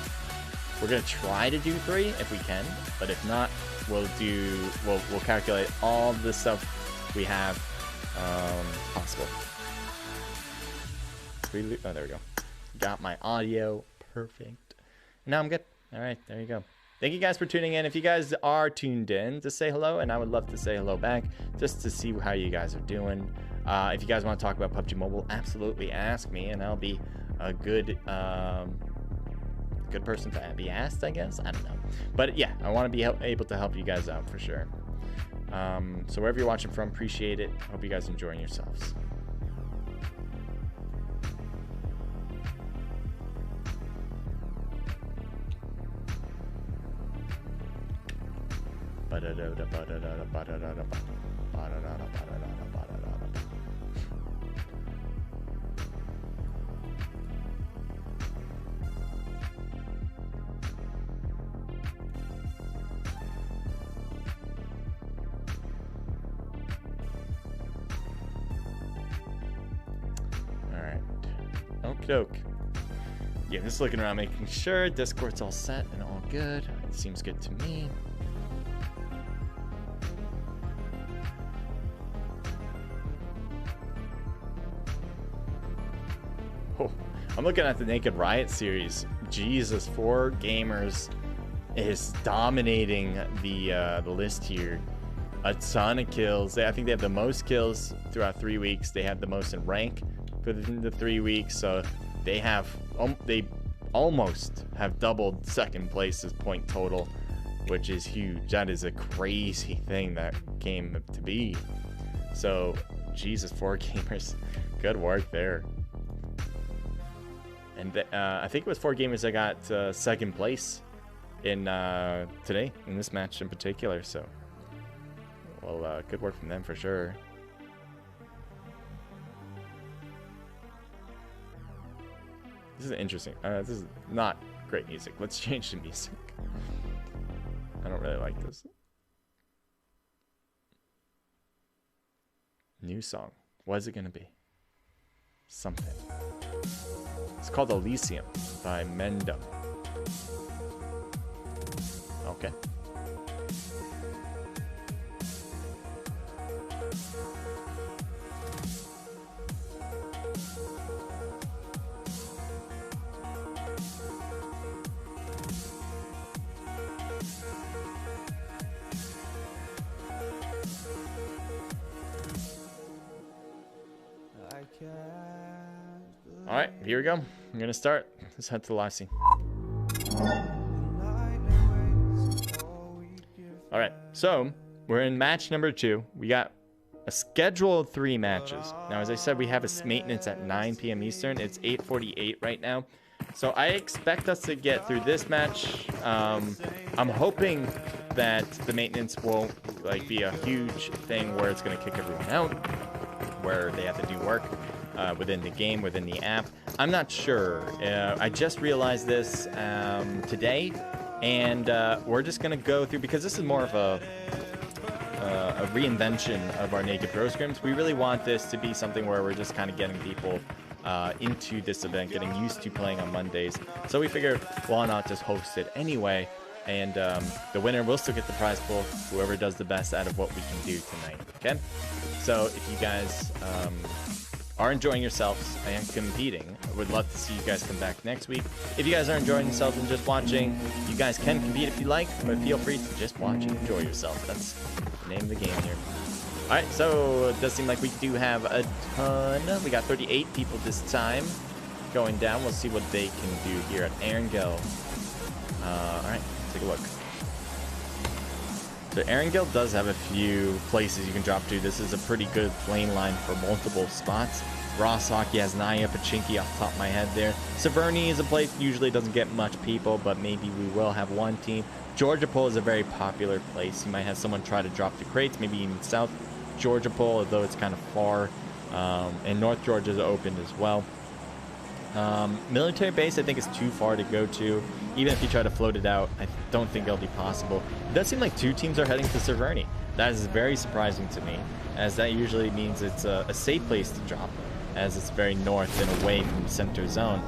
We're gonna try to do 3 if we can, but if not, we'll calculate all the stuff we have possible. Oh, there we go. Got my audio perfect. Now I'm good. All right, there you go. Thank you guys for tuning in. If you guys are tuned in, to say hello, and I would love to say hello back, just to see how you guys are doing. If you guys want to talk about PUBG Mobile, absolutely ask me, and I'll be a good person to be asked, I guess. I don't know. But yeah, I want to be able to help you guys out for sure. So wherever you're watching from, appreciate it. Hope you guys are enjoying yourselves. Alright. Okie doke. Yeah, just looking around, making sure Discord's all set and all good. It seems good to me. Oh, I'm looking at the Naked Riot series. Jesus, 4 gamers is dominating the list here. a ton of kills. I think they have the most kills throughout 3 weeks. They have the most in rank within the 3 weeks. So they have they almost have doubled second place's point total, which is huge. That is a crazy thing that came to be. So Jesus, 4Gamers, good work there. And I think it was 4Gamers that got second place in today in this match in particular. So, well, good work from them for sure. This is interesting. This is not great music. Let's change the music. I don't really like this. New song. What is it gonna be? Something. It's called Elysium by Mendum. Okay. All right, here we go. I'm gonna start. Let's head to the live scene. All right, so we're in match number 2. We got a schedule of 3 matches. Now, as I said, we have a maintenance at 9 p.m. Eastern. It's 8:48 right now. So I expect us to get through this match. I'm hoping that the maintenance won't be a huge thing where it's gonna kick everyone out, where they have to do work within the game, within the app. I'm not sure. I just realized this today, and we're just gonna go through, because this is more of a reinvention of our Naked Pro Scrims. We really want this to be something where we're just kind of getting people into this event, getting used to playing on Mondays. So we figured, why not just host it anyway? And the winner will still get the prize pool, whoever does the best out of what we can do tonight. Okay? So if you guys are enjoying yourselves and competing, I would love to see you guys come back next week. If you guys are enjoying yourselves and just watching, you guys can compete if you like, but feel free to just watch and enjoy yourself. That's the name of the game here. All right, so it does seem like we do have a ton. We got 38 people this time going down. We'll see what they can do here at Erangel. All right, take a look. So Erangel does have a few places you can drop to. This is a pretty good lane line for multiple spots. Rosshockey has Naya Pachinki off the top of my head there. Severny is a place usually doesn't get much people, but maybe we will have one team. Georgia Pole is a very popular place. You might have someone try to drop the crates, maybe even South Georgia Pole, although it's kind of far. And North Georgia is open as well. Military base, I think, is too far to go to. Even if you try to float it out, I don't think it'll be possible. It does seem like 2 teams are heading to Severny. That is very surprising to me, as that usually means it's a safe place to drop, as it's very north and away from the center zone.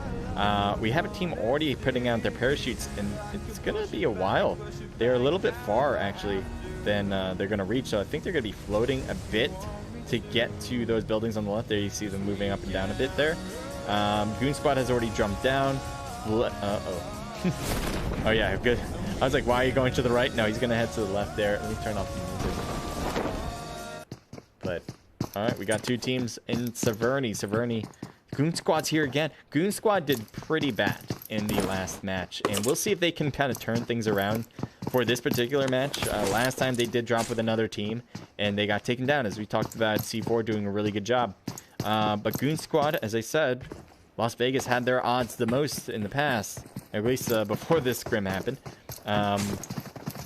We have a team already putting out their parachutes, and it's going to be a while. They're a little bit far, actually, than they're going to reach, so I think they're going to be floating a bit to get to those buildings on the left there. You see them moving up and down a bit there. Goon Squad has already jumped down. Oh yeah, good. I was like, why are you going to the right? No, he's gonna head to the left there. Let me turn off the music. But all right, we got 2 teams in Severny. Goon Squad's here again. Goon Squad did pretty bad in the last match, and we'll see if they can kind of turn things around for this particular match. Last time they did drop with another team, and they got taken down, as we talked about. C4 doing a really good job. But Goon Squad, as I said, Las Vegas had their odds the most in the past, at least before this scrim happened.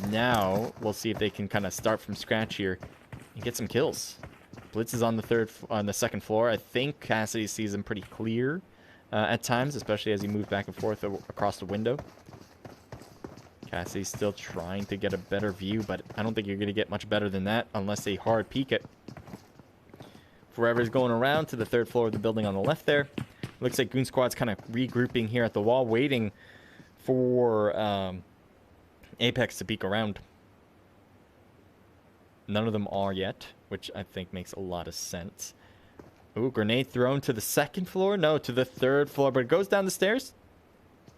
Now we'll see if they can kind of start from scratch here and get some kills. Blitz is on the second floor. I think Cassidy sees him pretty clear at times, especially as he moves back and forth across the window. Cassidy's still trying to get a better view, but I don't think you're going to get much better than that unless they hard peek it. Forever's going around to the 3rd floor of the building on the left there. Looks like Goon Squad's kind of regrouping here at the wall, waiting for Apex to peek around. None of them are yet, which I think makes a lot of sense. Ooh, grenade thrown to the 2nd floor? No, to the 3rd floor, but it goes down the stairs?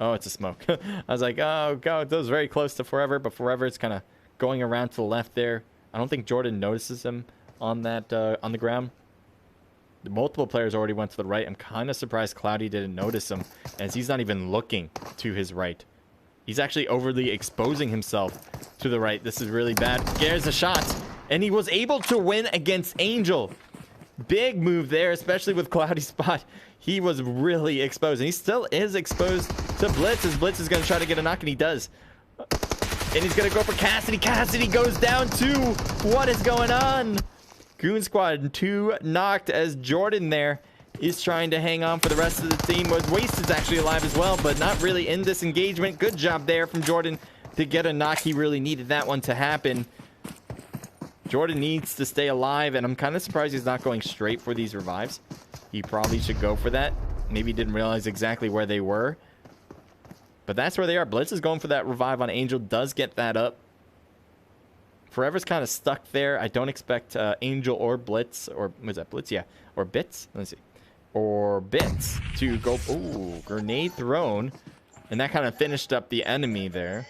Oh, it's a smoke. I was like, oh, God, that was very close to Forever, but Forever is kind of going around to the left there, I don't think Jordan notices him on that on the ground. Multiple players already went to the right. I'm kind of surprised Cloudy didn't notice him, as he's not even looking to his right. He's actually overly exposing himself to the right. This is really bad. There's a shot, and he was able to win against Angel. Big move there, especially with Cloudy's spot. He was really exposed, and he still is exposed to Blitz, as Blitz is going to try to get a knock, and he does. And he's going to go for Cassidy. Cassidy goes down too. What is going on? Goon Squad 2 knocked, as Jordan there is trying to hang on for the rest of the team. Wasted's actually alive as well, but not really in this engagement. Good job there from Jordan to get a knock. He really needed that one to happen. Jordan needs to stay alive, and I'm kind of surprised he's not going straight for these revives. He probably should go for that. Maybe didn't realize exactly where they were. But that's where they are. Blitz is going for that revive on Angel. Does get that up. Forever's kind of stuck there. I don't expect Angel or Blitz, or was that Blitz? Yeah, or Bits. Let's see, or Bits to go. Ooh, grenade thrown, and that kind of finished up the enemy there.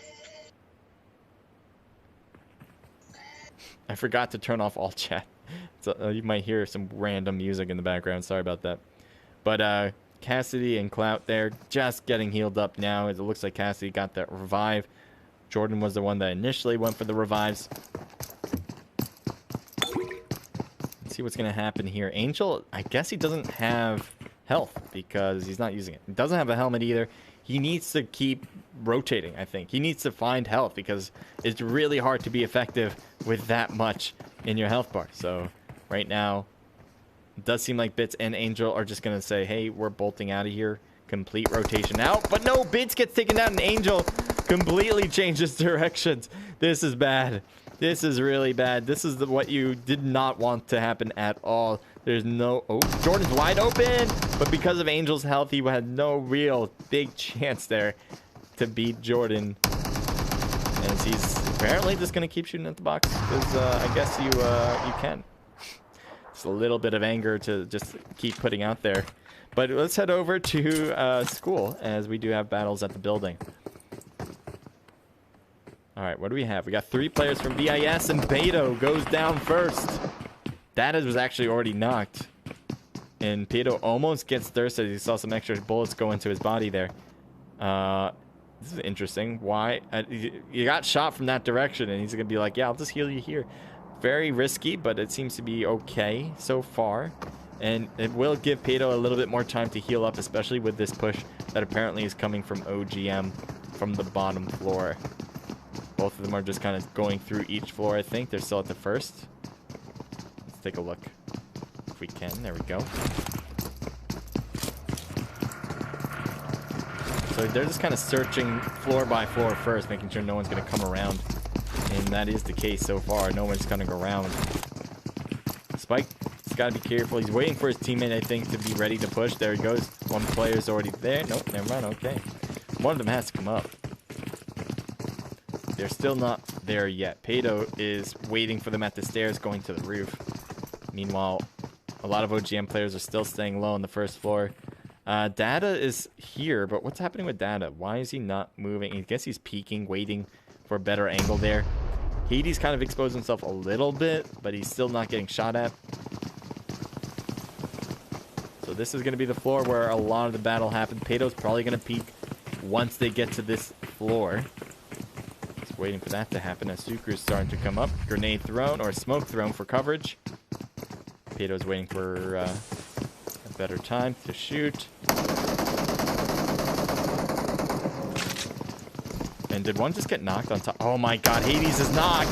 I forgot to turn off all chat, so you might hear some random music in the background. Sorry about that. But Cassidy and Clout there just getting healed up now. It looks like Cassidy got that revive. Jordan was the one that initially went for the revives. Let's see what's going to happen here. Angel, I guess he doesn't have health because he's not using it. He doesn't have a helmet either. He needs to keep rotating, I think. He needs to find health because it's really hard to be effective with that much in your health bar. So right now, it does seem like Bits and Angel are just going to say, hey, we're bolting out of here. Complete rotation out. But no, Bits gets taken down, and Angel completely changes directions. This is bad. This is really bad. This is what you did not want to happen at all. There's no... Oh, Jordan's wide open. But because of Angel's health, he had no real big chance there to beat Jordan. As he's apparently just going to keep shooting at the box. Because I guess you can. Just a little bit of anger to just keep putting out there. But let's head over to school, as we do have battles at the building. All right, what do we have? We got 3 players from BIS, and Beto goes down first. Data was actually already knocked. And Beto almost gets thirsted. He saw some extra bullets go into his body there. This is interesting. Why? You got shot from that direction, and he's going to be like, yeah, I'll just heal you here. Very risky, but it seems to be okay so far. And it will give Beto a little bit more time to heal up, especially with this push that apparently is coming from OGM from the bottom floor. Both of them are just kind of going through each floor, I think. They're still at the first. Let's take a look if we can. There we go. So they're just kind of searching floor by floor first, making sure no one's going to come around. And that is the case so far. No one's going to go around. Spike, he's got to be careful. He's waiting for his teammate, I think, to be ready to push. There he goes. One player's already there. Nope, never mind. Okay. One of them has to come up. They're still not there yet. Beto is waiting for them at the stairs, going to the roof. Meanwhile, a lot of OGM players are still staying low on the first floor. Data is here, but what's happening with Data? Why is he not moving? I guess he's peeking, waiting for a better angle there. Hades kind of exposed himself a little bit, but he's still not getting shot at. So this is going to be the floor where a lot of the battle happened. Beto's probably going to peek once they get to this floor. Just waiting for that to happen as Sucru's starting to come up. Grenade thrown, or smoke thrown for coverage. Beto's waiting for a better time to shoot. And did one just get knocked on top? Oh my god, Hades is knocked!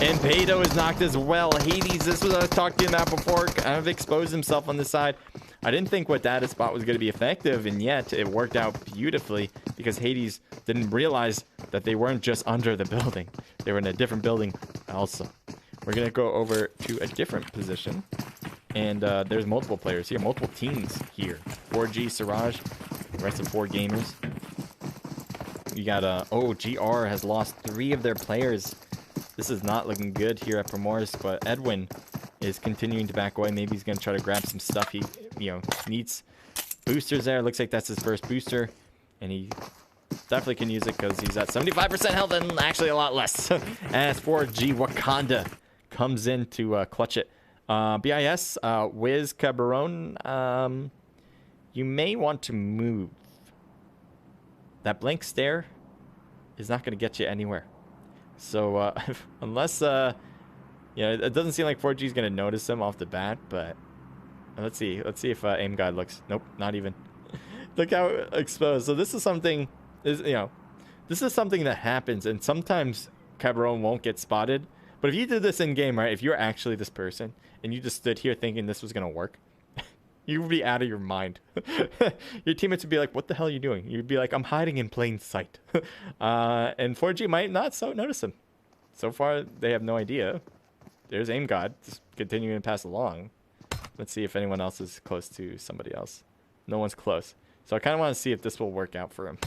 And Beto is knocked as well. Hades, this was what I was talking about before, kind of exposed himself on the side. I didn't think what Data spot was going to be effective, and yet it worked out beautifully because Hades didn't realize that they weren't just under the building. They were in a different building also. We're going to go over to a different position. And there's multiple players here, multiple teams here. 4G, Siraj, the rest of 4 gamers. You got, oh, GR has lost 3 of their players. This is not looking good here at Primoris, but Edwin is continuing to back away. Maybe he's going to try to grab some stuff. He, needs boosters there. Looks like that's his first booster. And he definitely can use it because he's at 75% health and actually a lot less. As 4G Wakanda comes in to clutch it. BIS, Wiz Cabaron, you may want to move. That blank stare is not going to get you anywhere. So unless, it doesn't seem like 4G is going to notice him off the bat, but let's see if aim guide looks. Nope, not even. Look how exposed. So this is something, this is something that happens, and sometimes Cabaron won't get spotted. But if you did this in game, right? If you're actually this person and you just stood here thinking this was gonna work, you would be out of your mind. Your teammates would be like, "What the hell are you doing?" You'd be like, "I'm hiding in plain sight." And 4G might not notice him. So far, they have no idea. There's aim god, just continuing to pass along. Let's see if anyone else is close to somebody else. No one's close. So I kind of want to see if this will work out for him.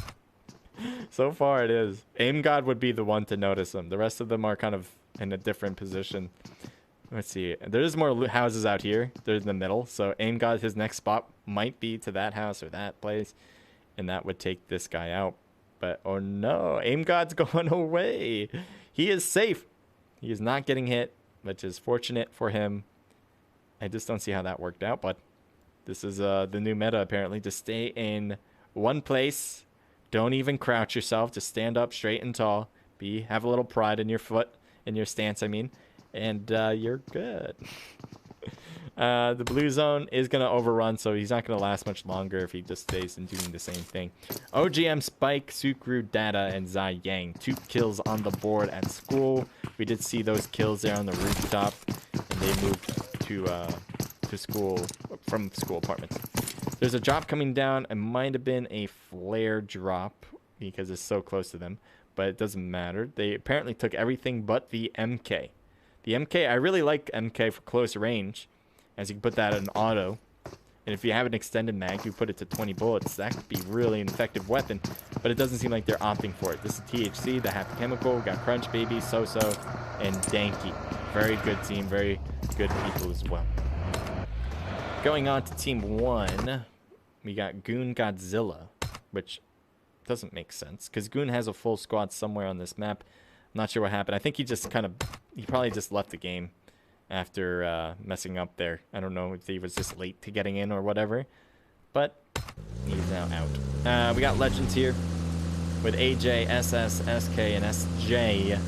So far, it is. Aim god would be the one to notice him. The rest of them are kind of in a different position. Let's see. There's more houses out here. They're in the middle. So aim god, his next spot might be to that house or that place. And that would take this guy out. But, oh no. Aim god's going away. He is safe. He is not getting hit, which is fortunate for him. I just don't see how that worked out. But this is the new meta, apparently. To stay in one place. Don't even crouch yourself. Just stand up straight and tall. Have a little pride in your foot. In your stance, I mean. And you're good. The blue zone is going to overrun, so he's not going to last much longer if he just stays and doing the same thing. OGM, Spike, Sukru, Data, and Zai Yang. 2 kills on the board at school. We did see those kills there on the rooftop, and they moved to school, from school apartments. There's a drop coming down. It might have been a flare drop because it's so close to them, but it doesn't matter. They apparently took everything but the MK. The MK, I really like MK for close range, as you can put that in auto. And if you have an extended mag, you put it to 20 bullets. That could be really an effective weapon, but it doesn't seem like they're opting for it. This is THC, the Happy Chemical. We got Crunch Baby, So-So, and Danky. Very good team, very good people as well. Going on to Team 1, we got Goon Godzilla, which doesn't make sense, because Goon has a full squad somewhere on this map. I'm not sure what happened. I think he probably just left the game after messing up there. I don't know if he was just late to getting in or whatever, but he's now out. We got Legends here with AJ, SS, SK, and SJ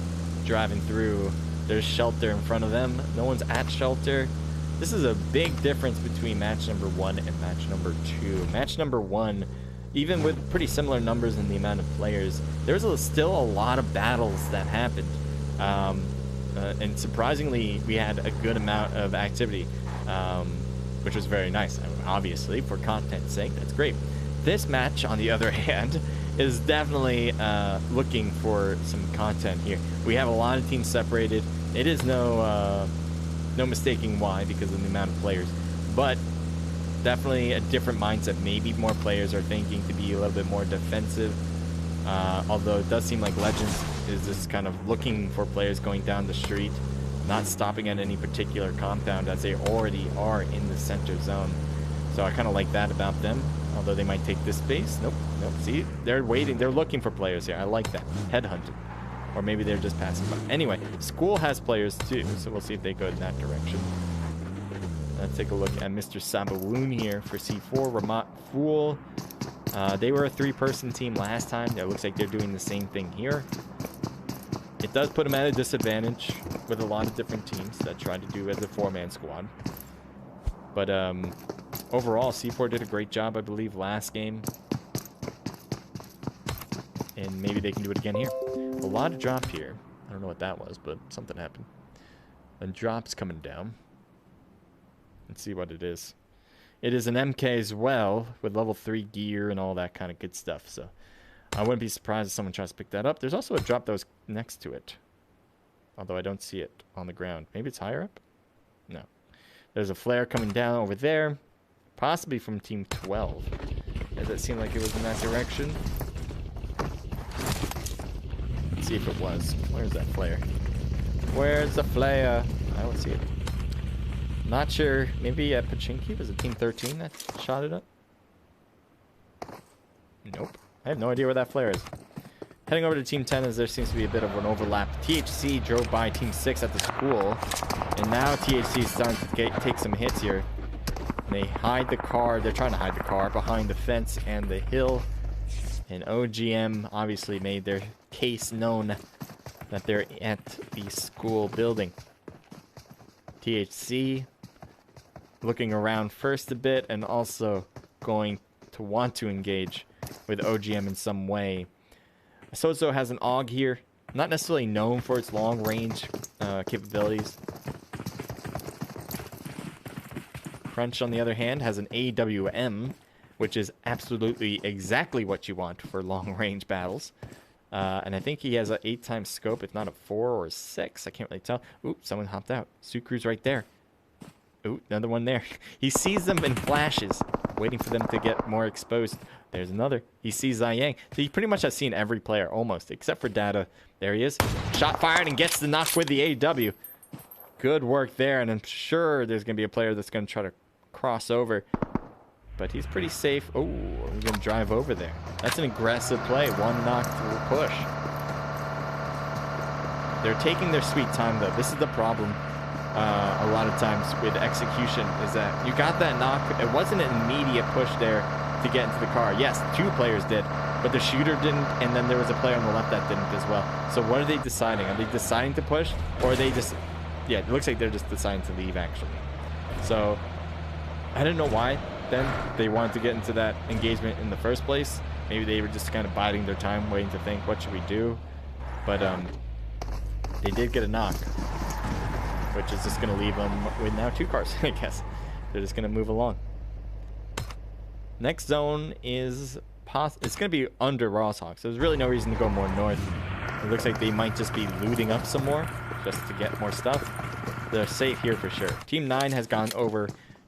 driving through. There's Shelter in front of them. No one's at Shelter. This is a big difference between match number 1 and match number 2. Match number 1, even with pretty similar numbers in the amount of players, there's still a lot of battles that happened. And surprisingly, we had a good amount of activity, which was very nice. Obviously, for content's sake, that's great. This match, on the other hand, is definitely looking for some content here. We have a lot of teams separated. It is no mistaking why, because of the amount of players, but definitely a different mindset. Maybe more players are thinking to be a little bit more defensive, although it does seem like Legends is just kind of looking for players going down the street, not stopping at any particular compound, as they already are in the center zone. So I kind of like that about them, although they might take this space. Nope. See, they're waiting, they're looking for players here. I like that. Headhunted. Or maybe they're just passing by. Anyway, School has players too, so we'll see if they go in that direction. Let's take a look at Mr. Sabawoon here for C4. Ramat Fool. They were a 3-person team last time. It looks like they're doing the same thing here. It does put them at a disadvantage with a lot of different teams that try to do as a 4-man squad. But overall, C4 did a great job, I believe, last game. And maybe they can do it again here. A lot of drop here. I don't know what that was, but something happened. And drop's coming down. Let's see what it is. It is an MK as well, with level 3 gear and all that kind of good stuff. So I wouldn't be surprised if someone tries to pick that up. There's also a drop that was next to it, although I don't see it on the ground. Maybe it's higher up? No. There's a flare coming down over there, possibly from Team 12. Does it seem like it was in that direction? Let's see if it was. Where's that flare? Where's the flare? I don't see it. Not sure. Maybe Pachinki was it Team 13 that shot it up? Nope. I have no idea where that flare is. Heading over to Team 10 as there seems to be a bit of an overlap. THC drove by Team 6 at the school. And now THC is starting to take some hits here. And they hide the car. They're trying to hide the car behind the fence and the hill. And OGM obviously made their case known that they're at the school building. THC looking around first a bit and also going to want to engage with OGM in some way. Sozo has an AUG here, not necessarily known for its long range capabilities. Crunch, on the other hand, has an AWM, which is absolutely exactly what you want for long range battles. And I think he has an 8x scope, if not a 4 or a 6. I can't really tell. Oop, someone hopped out. Sucru's right there. Ooh, another one there. He sees them in flashes, waiting for them to get more exposed. There's another. He sees Ziyang. So he pretty much has seen every player, almost, except for Data. There he is. Shot fired and gets the knock with the AW. Good work there, and I'm sure there's going to be a player that's going to try to cross over. But he's pretty safe. Oh, we're going to drive over there. That's an aggressive play. One knock to push. They're taking their sweet time, though. This is the problem. A lot of times with execution is that you got that knock. It wasn't an immediate push there to get into the car. Yes, 2 players did, but the shooter didn't, and then there was a player on the left that didn't as well. So what are they deciding? Are they deciding to push, or are they just... Yeah, it looks like they're just deciding to leave, actually. So I don't know why then they wanted to get into that engagement in the first place. Maybe they were just kind of biding their time, waiting to think, what should we do? But they did get a knock, which is just going to leave them with now 2 cars, I guess. They're just going to move along. Next zone is... it's going to be under Rosshawk, so there's really no reason to go more north. It looks like they might just be looting up some more, just to get more stuff. They're safe here for sure. Team 9 has gone over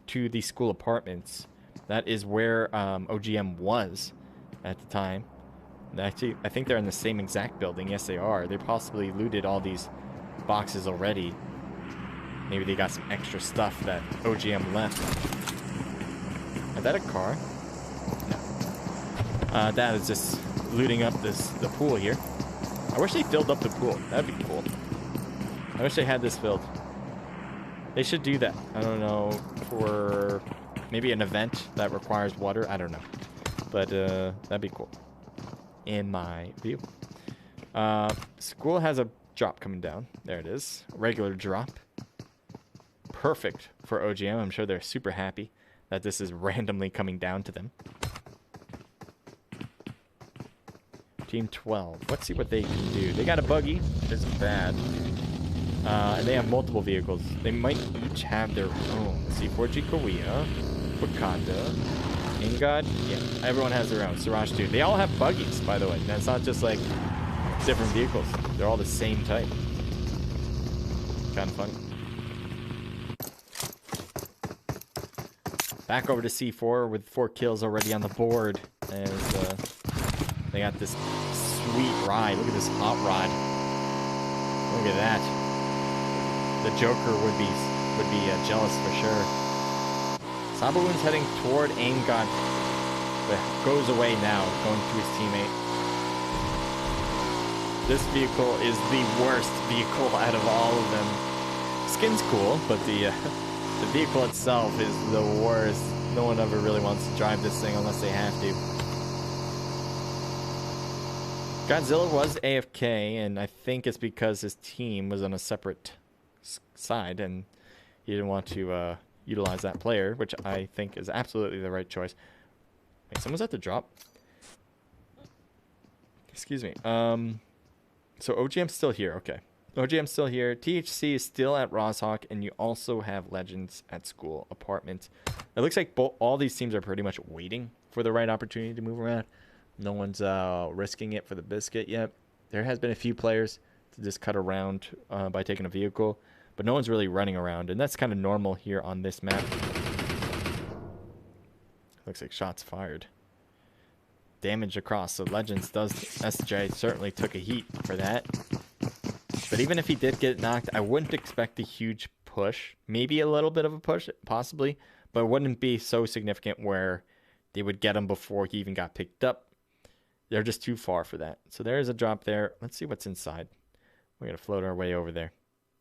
to the school apartments. That is where OGM was at the time. Actually, I think they're in the same exact building. Yes, they are. They possibly looted all these boxes already. Maybe they got some extra stuff that OGM left. Is that a car? No. That is just looting up the pool here. I wish they filled up the pool. That'd be cool. I wish they had this filled. They should do that. I don't know, for maybe an event that requires water. I don't know. But that'd be cool, in my view. School has a drop coming down. There it is. Regular drop. Perfect for OGM. I'm sure they're super happy that this is randomly coming down to them. Team 12. Let's see what they can do. They got a buggy. Isn't bad. And they have multiple vehicles. They might each have their own. C4G Korea, Wakanda, Ingod. Yeah, everyone has their own. Siraj too. They all have buggies, by the way. That's not just like different vehicles. They're all the same type. Kind of funny. Back over to C4 with 4 kills already on the board. As they got this sweet ride. Look at this hot rod. Look at that. The Joker would be jealous for sure. Sabawoon's heading toward Aimgod, but goes away now, going to his teammate. This vehicle is the worst vehicle out of all of them. Skin's cool, but the vehicle itself is the worst. No one ever really wants to drive this thing unless they have to. Godzilla was AFK, and I think it's because his team was on a separate side, and he didn't want to utilize that player, which I think is absolutely the right choice. Wait, someone's at the drop? Excuse me. So OGM's still here. Okay. OGM's still here. THC is still at Rosshawk, and you also have Legends at school apartment. It looks like all these teams are pretty much waiting for the right opportunity to move around. No one's risking it for the biscuit yet. There has been a few players to just cut around by taking a vehicle, but no one's really running around, and that's kind of normal here on this map. Looks like shots fired. Damage across, so Legends does... SJ certainly took a heat for that. But even if he did get knocked, I wouldn't expect a huge push. Maybe a little bit of a push, possibly, but it wouldn't be so significant where they would get him before he even got picked up. They're just too far for that. So there's a drop there. Let's see what's inside. We're going to float our way over there.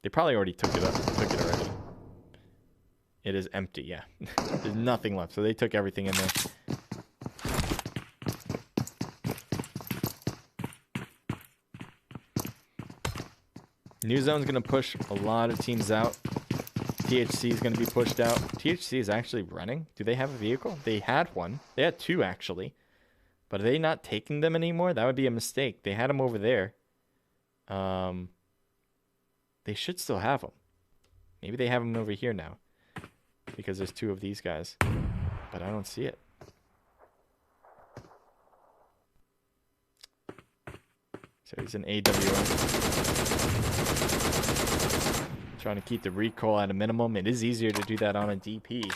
They probably already took it already. It is empty, yeah. There's nothing left. So they took everything in there. New zone's going to push a lot of teams out. THC is going to be pushed out. THC is actually running. Do they have a vehicle? They had one. They had two, actually. But are they not taking them anymore? That would be a mistake. They had them over there. They should still have them. Maybe they have them over here now. Because there's two of these guys. But I don't see it. So he's an AWM. Trying to keep the recoil at a minimum. It is easier to do that on a DP.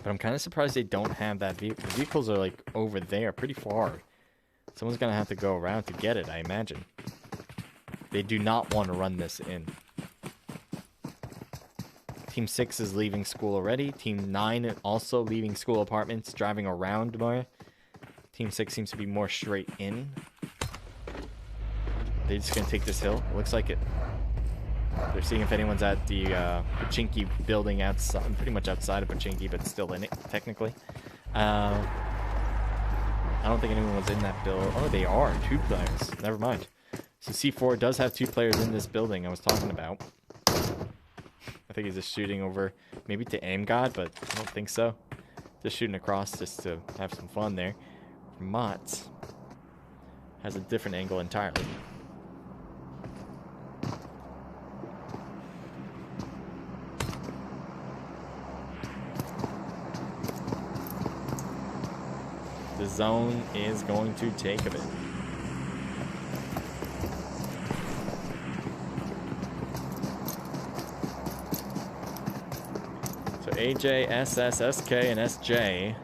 But I'm kind of surprised they don't have that vehicle. The vehicles are like over there, pretty far. Someone's going to have to go around to get it, I imagine. They do not want to run this in. Team 6 is leaving school already. Team 9 is also leaving school apartments, driving around more. Team 6 seems to be more straight in. They're just going to take this hill. It looks like it. They're seeing if anyone's at the Pachinki building outside, pretty much outside of Pachinki, but still in it, technically. I don't think anyone was in that build. Oh, they are. 2 players. Never mind. So C4 does have 2 players in this building I was talking about. I think he's just shooting over, maybe to aim God, but I don't think so. Just shooting across just to have some fun there. Mott has a different angle entirely. The zone is going to take a bit. So AJ, SS, SK, and SJ.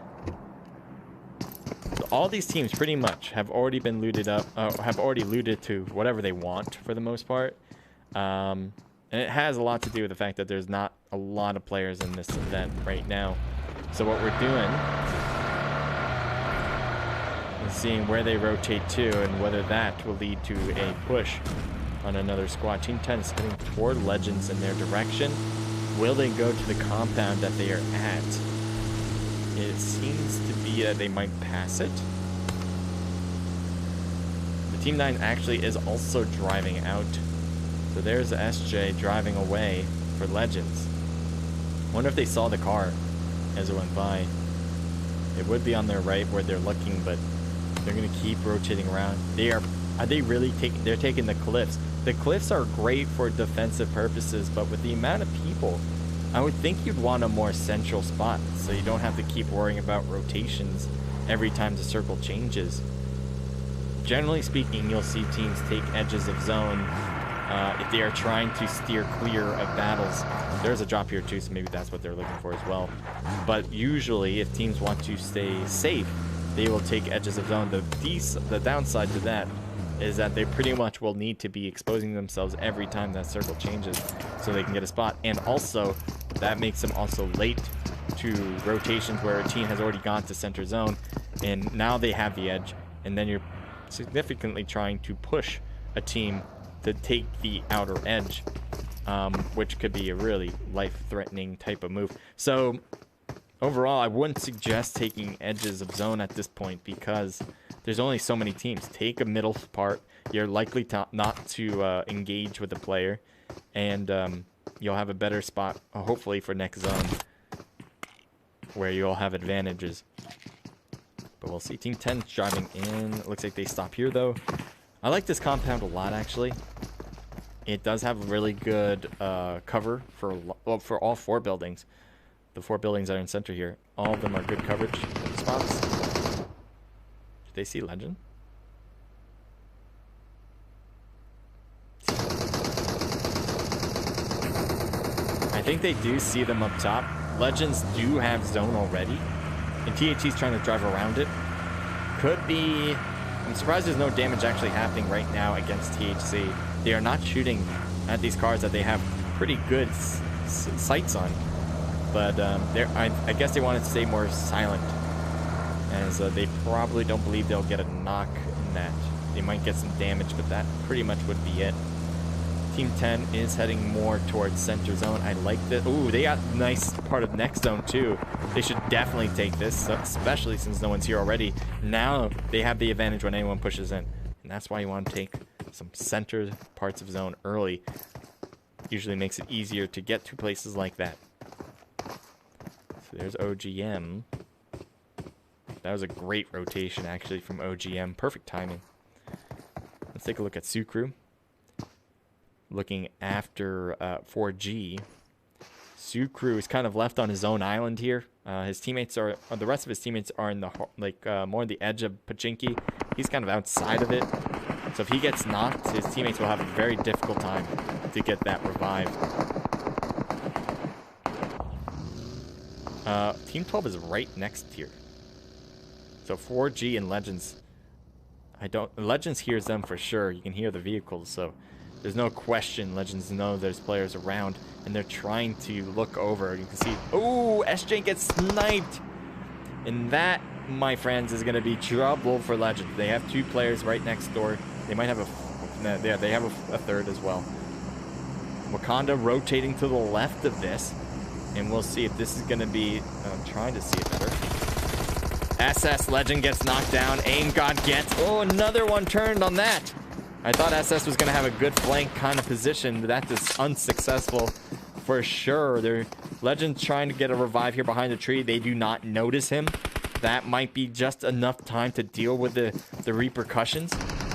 So all these teams pretty much have already been looted up, have already looted to whatever they want for the most part. And it has a lot to do with the fact that there's not a lot of players in this event right now. So what we're doing is seeing where they rotate to and whether that will lead to a push on another squad. Team 10 is heading toward Legends in their direction. Will they go to the compound that they are at? It seems to be that they might pass it. The Team 9 actually is also driving out. So there's SJ driving away for Legends. Wonder if they saw the car as it went by. It would be on their right where they're looking, but they're going to keep rotating around. Are they really taking... They're taking the cliffs. The cliffs are great for defensive purposes, but with the amount of people, I would think you'd want a more central spot so you don't have to keep worrying about rotations every time the circle changes. Generally speaking, you'll see teams take edges of zone if they are trying to steer clear of battles. There's a drop here too, so maybe that's what they're looking for as well. But usually, if teams want to stay safe, they will take edges of zone. The downside to that is that they pretty much will need to be exposing themselves every time that circle changes so they can get a spot. And also, that makes them also late to rotations where a team has already gone to center zone, and now they have the edge, and then you're significantly trying to push a team to take the outer edge, which could be a really life-threatening type of move. So overall, I wouldn't suggest taking edges of zone at this point because there's only so many teams. Take a middle part. You're likely not to engage with the player, and you'll have a better spot, hopefully, for next zone where you'll have advantages. But we'll see. Team 10 driving in. It looks like they stop here, though. I like this compound a lot, actually. It does have really good cover for all 4 buildings. The 4 buildings that are in center here. All of them are good coverage spots. Did they see Legend? I think they do see them up top. Legends do have zone already. And THC's trying to drive around it. Could be... I'm surprised there's no damage actually happening right now against THC. They are not shooting at these cars that they have pretty good sights on. But I guess they wanted to stay more silent. as they probably don't believe they'll get a knock in that. They might get some damage, but that pretty much would be it. Team 10 is heading more towards center zone. I like this. Ooh, they got a nice part of next zone too. They should definitely take this, especially since no one's here already. Now they have the advantage when anyone pushes in. And that's why you want to take some center parts of zone early. Usually makes it easier to get to places like that. So there's OGM. That was a great rotation actually from OGM. Perfect timing. Let's take a look at Sucru. Looking after 4G. Sucru is kind of left on his own island here. His teammates are, the rest of his teammates are in the more on the edge of Pachinki. He's kind of outside of it. So if he gets knocked, his teammates will have a very difficult time to get that revived. Team 12 is right next here. So 4G and Legends. Legends hears them for sure. You can hear the vehicles, so there's no question Legends know there's players around, and they're trying to look over. You can see, oh, SJ gets sniped. And that, my friends, is going to be trouble for Legends. They have 2 players right next door. They might have they have a third as well. Wakanda rotating to the left of this, and we'll see if this is going to be, I'm trying to see it better. SS Legend gets knocked down. Aim God gets, oh, another one turned on that. I thought SS was going to have a good flank kind of position, but that is unsuccessful for sure. They're Legends trying to get a revive here behind the tree. They do not notice him. That might be just enough time to deal with the repercussions.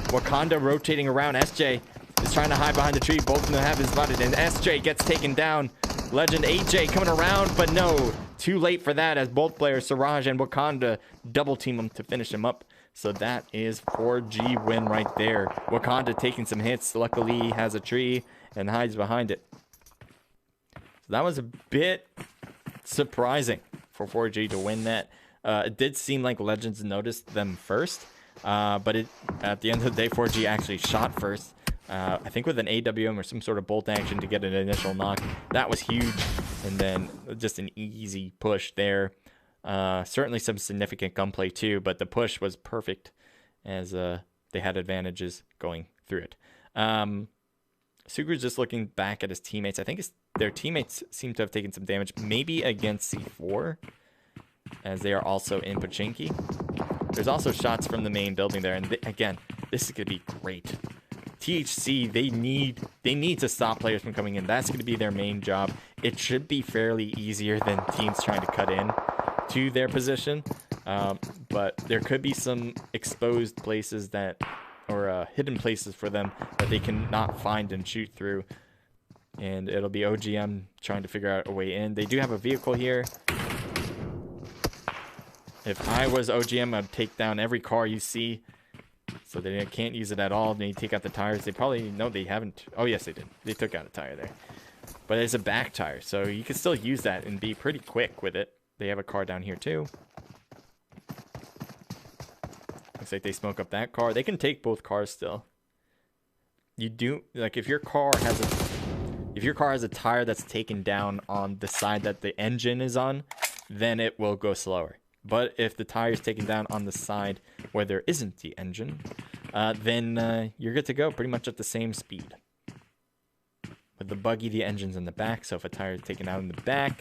Wakanda rotating around. SJ is trying to hide behind the tree. Both of them have his button, and SJ gets taken down. Legend AJ coming around, but no. Too late for that as both players, Siraj and Wakanda, double team him to finish him up. So that is 4G win right there. Wakanda taking some hits. Luckily, he has a tree and hides behind it. So that was a bit surprising for 4G to win that. It did seem like Legends noticed them first, but at the end of the day, 4G actually shot first. I think with an AWM or some sort of bolt action to get an initial knock. That was huge. And then just an easy push there. Certainly some significant gunplay too, but the push was perfect as they had advantages going through it. Sugru's just looking back at his teammates. I think their teammates seem to have taken some damage, maybe against C4, as they are also in Pachinki. There's also shots from the main building there, and again, this is going to be great. THC, they need to stop players from coming in. That's going to be their main job. It should be fairly easier than teams trying to cut in to their position, but there could be some exposed places or hidden places for them that they cannot find and shoot through, and it'll be OGM trying to figure out a way in. They do have a vehicle here. If I was OGM, I'd take down every car you see. So they can't use it at all. They take out the tires. They probably, no, they haven't. Oh, yes, they did. They took out a tire there. But it's a back tire, so you can still use that and be pretty quick with it. They have a car down here, too. Looks like they smoke up that car. They can take both cars still. You do, like, if your car has a tire that's taken down on the side that the engine is on, then it will go slower. But if the tire is taken down on the side where there isn't the engine, then you're good to go pretty much at the same speed. With the buggy, the engine's in the back, so if a tire is taken out in the back,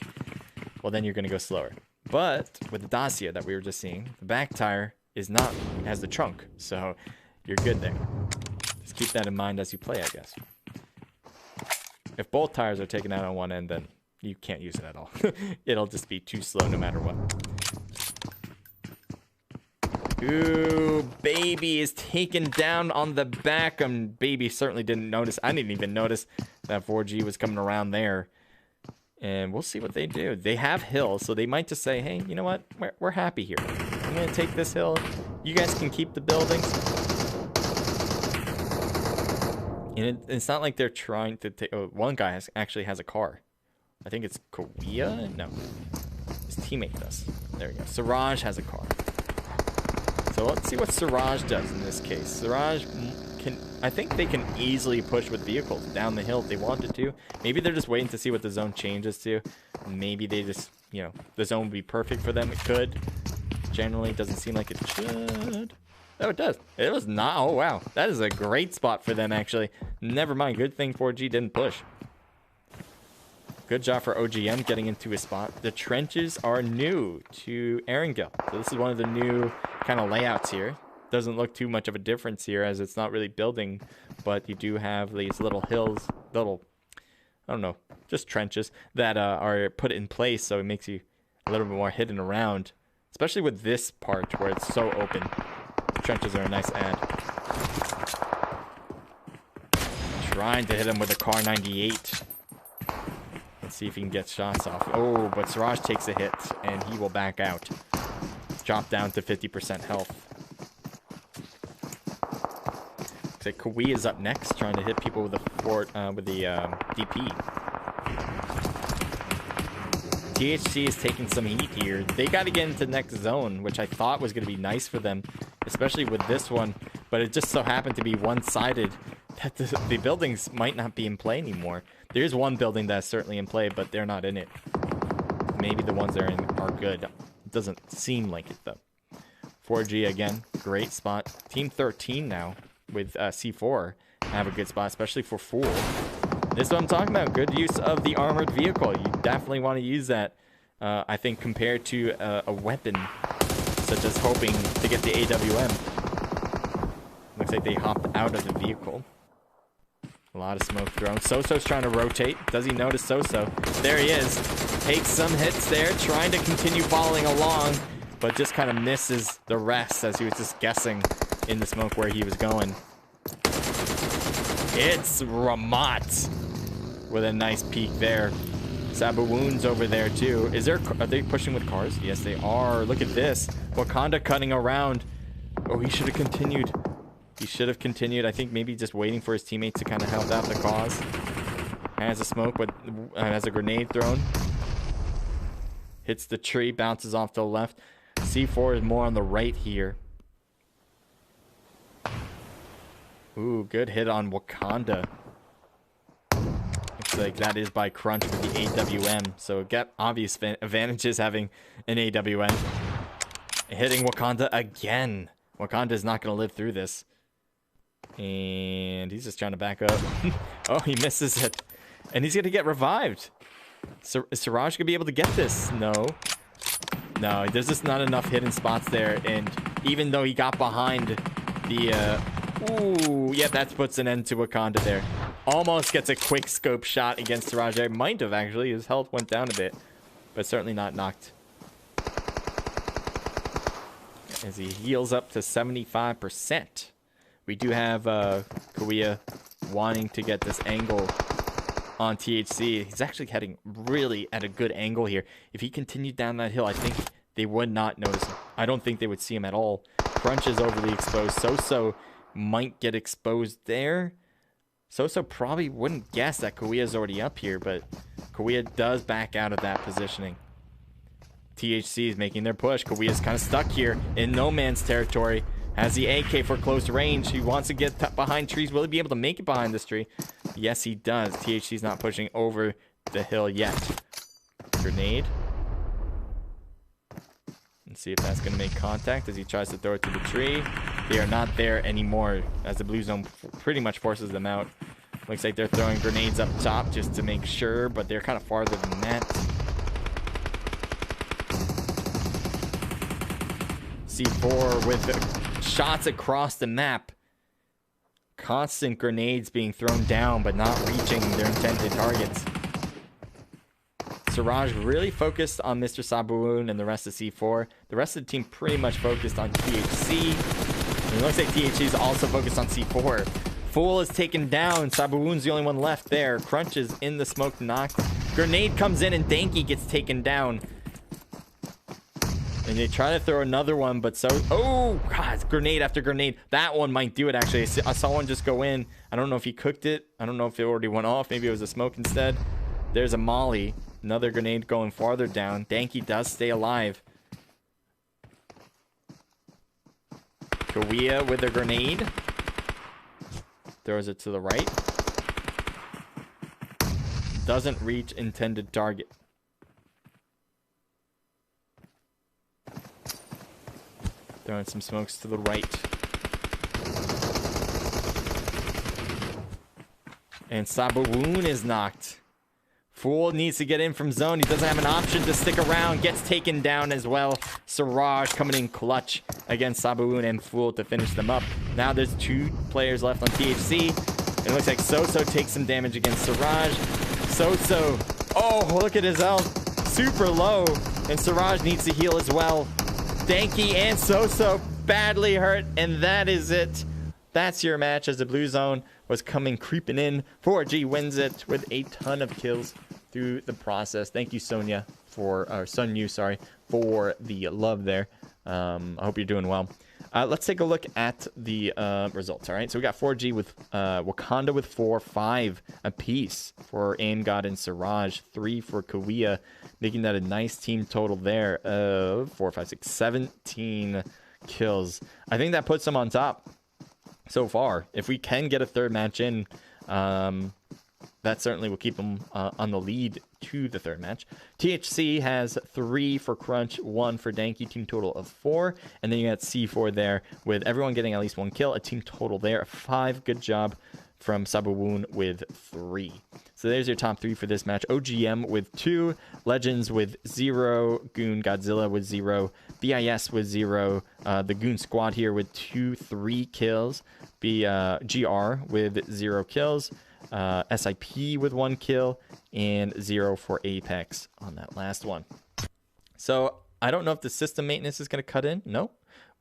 well, then you're going to go slower. But with the Dacia that we were just seeing, the back tire is not, it has the trunk, so you're good there. Just keep that in mind as you play, I guess. If both tires are taken out on one end, then you can't use it at all. It'll just be too slow no matter what. Ooh, Baby is taken down on the back. Baby certainly didn't notice. I didn't even notice that 4G was coming around there. And we'll see what they do. They have hills, so they might just say, hey, you know what? We're happy here. I'm going to take this hill. You guys can keep the buildings. And it's not like they're trying to take... Oh, one guy actually has a car. I think it's Korea? No. His teammate does. There we go. Siraj has a car. So let's see what Siraj does in this case. Siraj can... I think they can easily push with vehicles down the hill if they wanted to. Maybe they're just waiting to see what the zone changes to. Maybe they just... You know, the zone would be perfect for them. It could. generally. Doesn't seem like it should. Oh, it does. It was not. Oh, wow. That is a great spot for them, actually. Never mind. Good thing 4G didn't push. Good job for OGM getting into his spot. The trenches are new to Erangel. So this is one of the new kind of layouts here. Doesn't look too much of a difference here as it's not really building, but you do have these little hills, little, I don't know, just trenches that are put in place, so it makes you a little bit more hidden around, especially with this part where it's so open. The trenches are a nice add. Trying to hit him with a Car 98. Let's see if he can get shots off. Oh, but Siraj takes a hit, and he will back out. Drop down to 50% health. Looks like Kawi is up next, trying to hit people with the DP. THC is taking some heat here. They got to get into the next zone, which I thought was going to be nice for them, especially with this one. But it just so happened to be one-sided that the buildings might not be in play anymore. There's one building that's certainly in play, but they're not in it. Maybe the ones they're in are good. It doesn't seem like it, though. 4G, again, great spot. Team 13 now with C4 have a good spot, especially for Fool. This is what I'm talking about. Good use of the armored vehicle. You definitely want to use that, I think, compared to a weapon, such as hoping to get the AWM. Looks like they hopped out of the vehicle. A lot of smoke thrown. Soso's trying to rotate. Does he notice Soso? There he is. Takes some hits there, trying to continue following along, but just kind of misses the rest as he was just guessing in the smoke where he was going. It's Ramat with a nice peek there. Sabawoon's over there too. Are they pushing with cars? Yes, they are. Look at this. Wakanda cutting around. Oh, he should have continued. He should have continued. I think maybe just waiting for his teammates to kind of help out the cause. Has a smoke, but has a grenade thrown. Hits the tree, bounces off to the left. C4 is more on the right here. Ooh, good hit on Wakanda. Looks like that is by Crunch with the AWM. So get obvious advantages having an AWM. Hitting Wakanda again. Wakanda is not going to live through this. And he's just trying to back up. Oh, he misses it. And he's going to get revived. Is Siraj going to be able to get this? No. No, there's just not enough hidden spots there. And even though he got behind the... Ooh, yeah, that puts an end to Wakanda there. Almost gets a quick scope shot against Siraj there. Might have, actually. His health went down a bit. But certainly not knocked. As he heals up to 75%. We do have Kawia wanting to get this angle on THC. He's actually heading really at a good angle here. If he continued down that hill, I think they would not notice him. I don't think they would see him at all. Crunch is overly exposed. Soso might get exposed there. Soso probably wouldn't guess that Kawia is already up here, but Kawia does back out of that positioning. THC is making their push. Kawia is kind of stuck here in no man's territory. Has the AK for close range. He wants to get behind trees. Will he be able to make it behind this tree? Yes, he does. THC's not pushing over the hill yet. Grenade. Let's see if that's going to make contact as he tries to throw it to the tree. They are not there anymore as the blue zone pretty much forces them out. Looks like they're throwing grenades up top just to make sure, but they're kind of farther than that. C4 with the shots across the map. Constant grenades being thrown down, but not reaching their intended targets. Siraj really focused on Mr. Sabawoon and the rest of C4. The rest of the team pretty much focused on THC. And it looks like THC is also focused on C4. Fool is taken down. Sabawoon's the only one left there. Crunch is in the smoke knocked. Grenade comes in and Danky gets taken down. And they try to throw another one, but so... Oh, God, grenade after grenade. That one might do it, actually. I saw one just go in. I don't know if he cooked it. I don't know if it already went off. Maybe it was a smoke instead. There's a molly. Another grenade going farther down. Danky does stay alive. Kawia with a grenade. Throws it to the right. Doesn't reach intended target. Throwing some smokes to the right. And Sabawoon is knocked. Fool needs to get in from zone. He doesn't have an option to stick around. Gets taken down as well. Siraj coming in clutch against Sabawoon and Fool to finish them up. Now there's 2 players left on THC. It looks like Soso takes some damage against Siraj. Soso. Oh, look at his health. Super low. And Siraj needs to heal as well. Danky and Soso badly hurt. And that is it. That's your match as the blue zone was coming creeping in. 4G wins it with a ton of kills through the process. Thank you, Sonya, for Sun Yu, sorry, for the love there. I hope you're doing well. Let's take a look at the results. All right, so we got 4G with Wakanda with 4, 5 apiece for Aim God and Siraj, 3 for Kawiya, making that a nice team total there of 4, 5, 6, 17 kills. I think that puts them on top so far. If we can get a third match in, that certainly will keep them on the lead to the third match. THC has 3 for Crunch, 1 for Danky, team total of 4. And then you got C4 there with everyone getting at least 1 kill, a team total there of 5. Good job from Sabawoon with 3. So there's your top 3 for this match. OGM with 2, Legends with 0, Goon Godzilla with 0, BIS with 0, the Goon Squad here with 2, 3 kills, GR with 0 kills, SIP with 1 kill, and 0 for Apex on that last one. So I don't know if the system maintenance is going to cut in. No,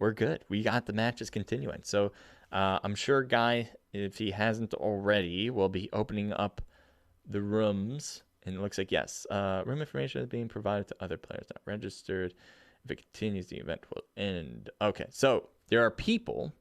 we're good. We got the matches continuing. So I'm sure Guy, if he hasn't already, will be opening up the rooms. And it looks like, yes, room information is being provided to other players not registered. If it continues, the event will end. Okay, so there are people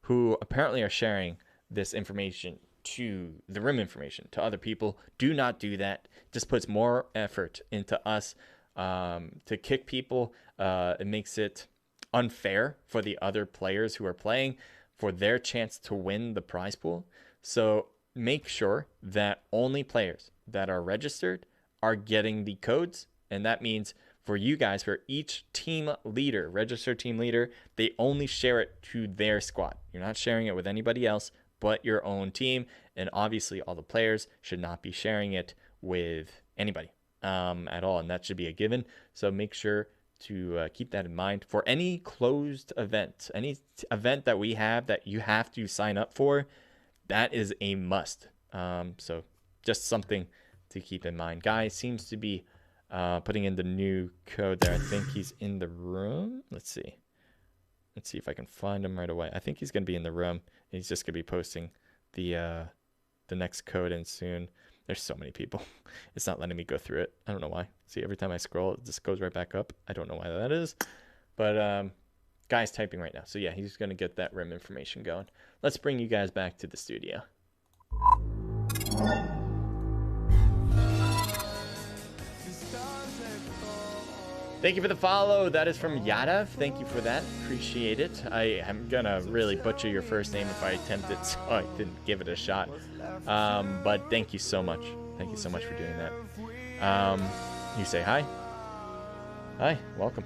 who apparently are sharing this information to the room information to other people. Do not do that. It just puts more effort into us to kick people. It makes it unfair for the other players who are playing for their chance to win the prize pool. So make sure that only players that are registered are getting the codes. And that means for you guys, for each team leader, registered team leader, they only share it to their squad. You're not sharing it with anybody else but your own team. And obviously all the players should not be sharing it with anybody at all. And that should be a given. So make sure to keep that in mind for any closed event, any event that we have that you have to sign up for. That is a must. So just something to keep in mind. Guy seems to be putting in the new code there. I think he's in the room. Let's see if I can find him right away. I think he's going to be in the room. He's just going to be posting the next code in soon. There's so many people. It's not letting me go through it. I don't know why. See, every time I scroll, it just goes right back up. I don't know why that is. But Guy's typing right now. So yeah, he's going to get that room information going. Let's bring you guys back to the studio. Thank you for the follow. That is from Yadav. Thank you for that. Appreciate it. I am going to really butcher your first name if I attempt it, so I didn't give it a shot. But thank you so much. Thank you so much for doing that. You say hi. Hi. Welcome.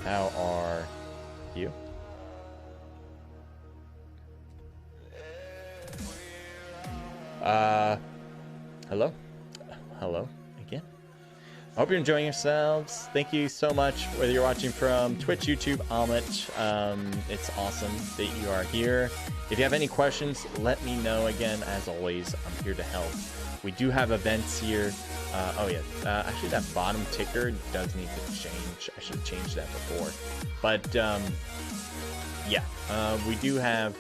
How are you? Hello? Hello again. I hope you're enjoying yourselves. Thank you so much, whether you're watching from Twitch, YouTube, Omelet. It's awesome that you are here. If you have any questions, let me know. Again, as always, I'm here to help. We do have events here. Oh yeah, actually that bottom ticker does need to change. I should have changed that before. But yeah, we do have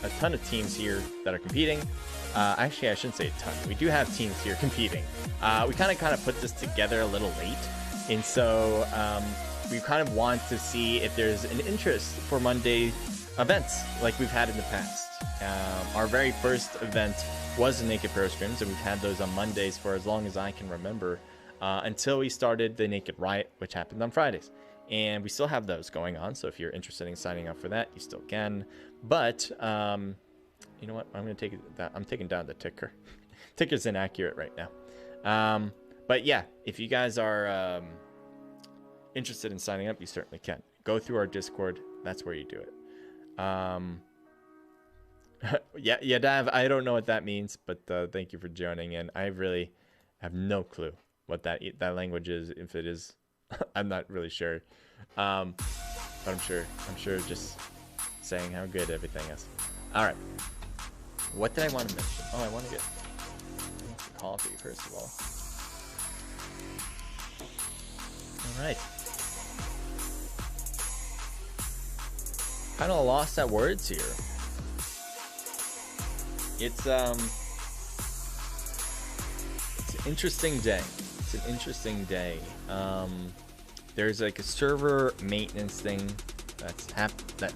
a ton of teams here that are competing. Actually, I shouldn't say a ton. We do have teams here competing. We kind of put this together a little late, and so we kind of want to see if there's an interest for Monday events like we've had in the past. Our very first event was the Naked Pro Scrims, and we've had those on Mondays for as long as I can remember, until we started the Naked Riot, which happened on Fridays. And we still have those going on, so if you're interested in signing up for that, you still can. But you know what? I'm going to take it down. I'm taking down the ticker. Ticker's inaccurate right now. But yeah, if you guys are interested in signing up, you certainly can. Go through our Discord. That's where you do it. Yeah, Dav, I don't know what that means, but thank you for joining in. I really have no clue what that language is. If it is, I'm not really sure. But I'm sure just saying how good everything is. All right. What did I want to mention? Oh, I want to get some coffee first of all. All right. Kind of lost at words here. It's an interesting day. It's an interesting day. There's like a server maintenance thing that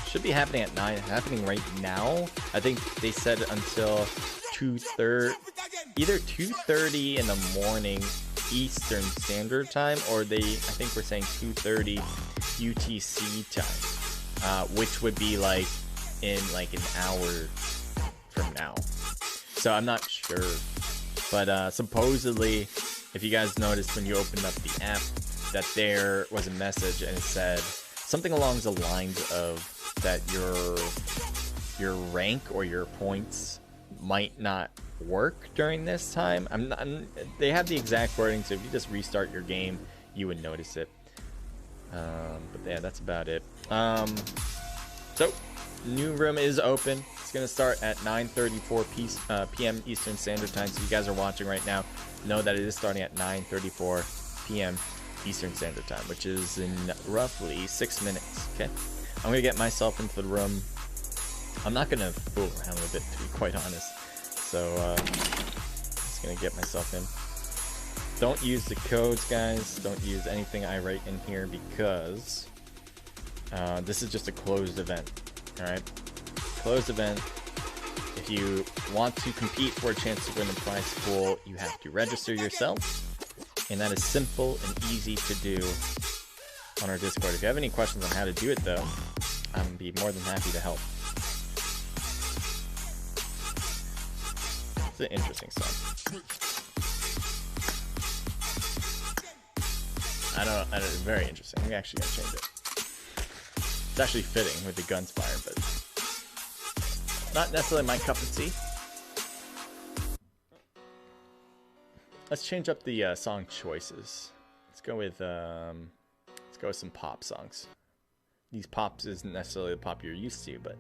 should be happening at 9. Happening right now. I think they said until 2:30, either 2:30 in the morning Eastern Standard Time, or I think we're saying 2:30 UTC time, which would be like in like an hour from now. So I'm not sure, but supposedly, if you guys noticed when you opened up the app, that there was a message and it said something along the lines of that your rank or your points might not work during this time. They have the exact wording, so if you just restart your game, you would notice it. But yeah, that's about it. So new room is open. It's gonna start at 9:34 p.m. Eastern Standard Time. So you guys are watching right now, know that it is starting at 9:34 p.m. Eastern Standard Time, which is in roughly 6 minutes. Okay, I'm gonna get myself into the room. I'm not gonna fool around with it, to be quite honest. So just gonna get myself in. Don't use the codes, guys. Don't use anything I write in here, because this is just a closed event. All right, closed event. If you want to compete for a chance to win the prize pool, you have to register yourself, and that is simple and easy to do on our Discord. If you have any questions on how to do it, though, I'm be more than happy to help. It's an interesting song. I don't know, very interesting. We actually gotta change it. It's actually fitting with the guns fire, but not necessarily my cup of tea. Let's change up the song choices. Let's go with some pop songs. These pops isn't necessarily the pop you're used to, but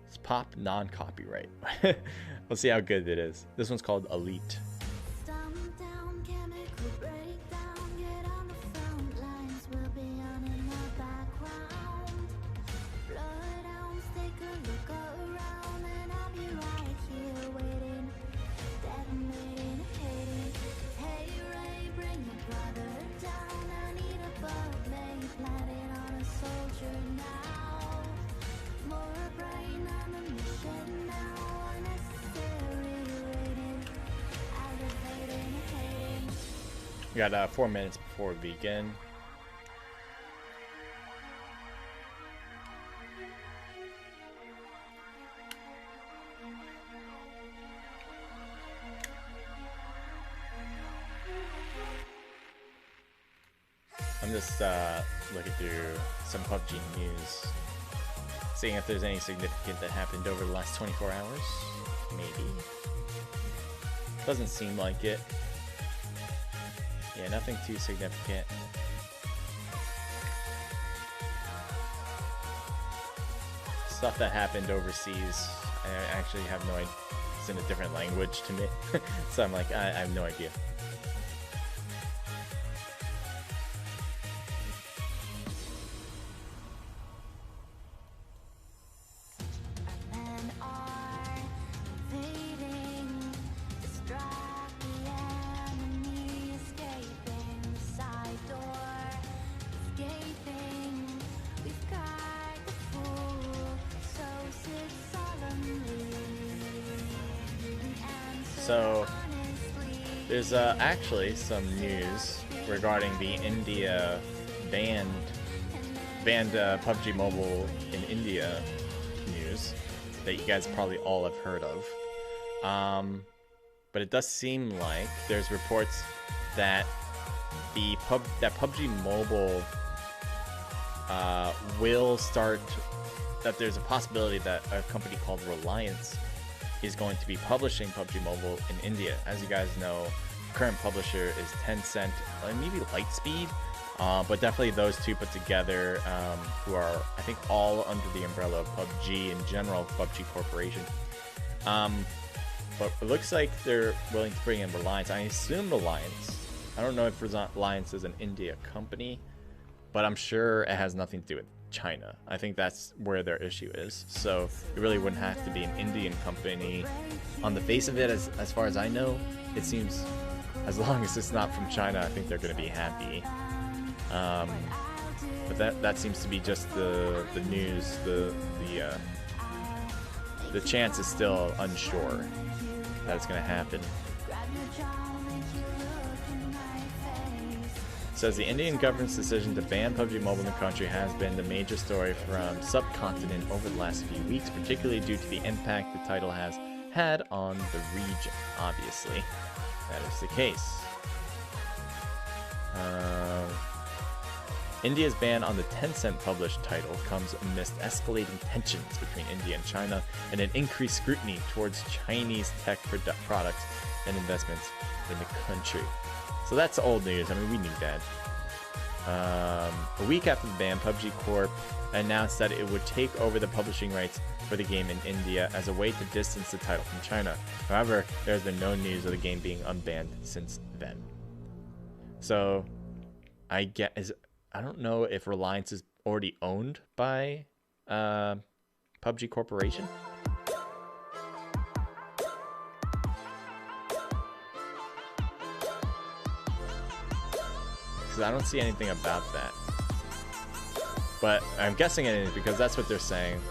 it's pop non-copyright. We'll see how good it is. This one's called Elite. We got 4 minutes before we begin. I'm just looking through some PUBG news, seeing if there's any significant that happened over the last 24 hours. Maybe. Doesn't seem like it. Yeah, nothing too significant. Stuff that happened overseas, I actually have no idea. It's in a different language to me. So I'm like, I have no idea. So there's actually some news regarding the India banned PUBG Mobile in India news that you guys probably all have heard of. But it does seem like there's reports that that PUBG Mobile will start. That there's a possibility that a company called Reliance is going to be publishing PUBG Mobile in India. As you guys know, current publisher is Tencent, maybe Lightspeed, but definitely those two put together, who are, I think, all under the umbrella of PUBG in general, PUBG Corporation. But it looks like they're willing to bring in Reliance. I assume Reliance. I don't know if Reliance is an India company, but I'm sure it has nothing to do with China. I think that's where their issue is. So it really wouldn't have to be an Indian company. On the face of it, as far as I know, it seems as long as it's not from China, I think they're going to be happy. But that seems to be just the news. The chance is still unsure that it's going to happen. Says the Indian government's decision to ban PUBG Mobile in the country has been the major story from subcontinent over the last few weeks, particularly due to the impact the title has had on the region. Obviously, that is the case. India's ban on the Tencent published title comes amidst escalating tensions between India and China and an increased scrutiny towards Chinese tech products and investments in the country. So that's old news. I mean, we knew that. A week after the ban, PUBG Corp announced that it would take over the publishing rights for the game in India as a way to distance the title from China. However, there has been no news of the game being unbanned since then. So, I don't know if Reliance is already owned by PUBG Corporation. I don't see anything about that, but I'm guessing it is because that's what they're saying.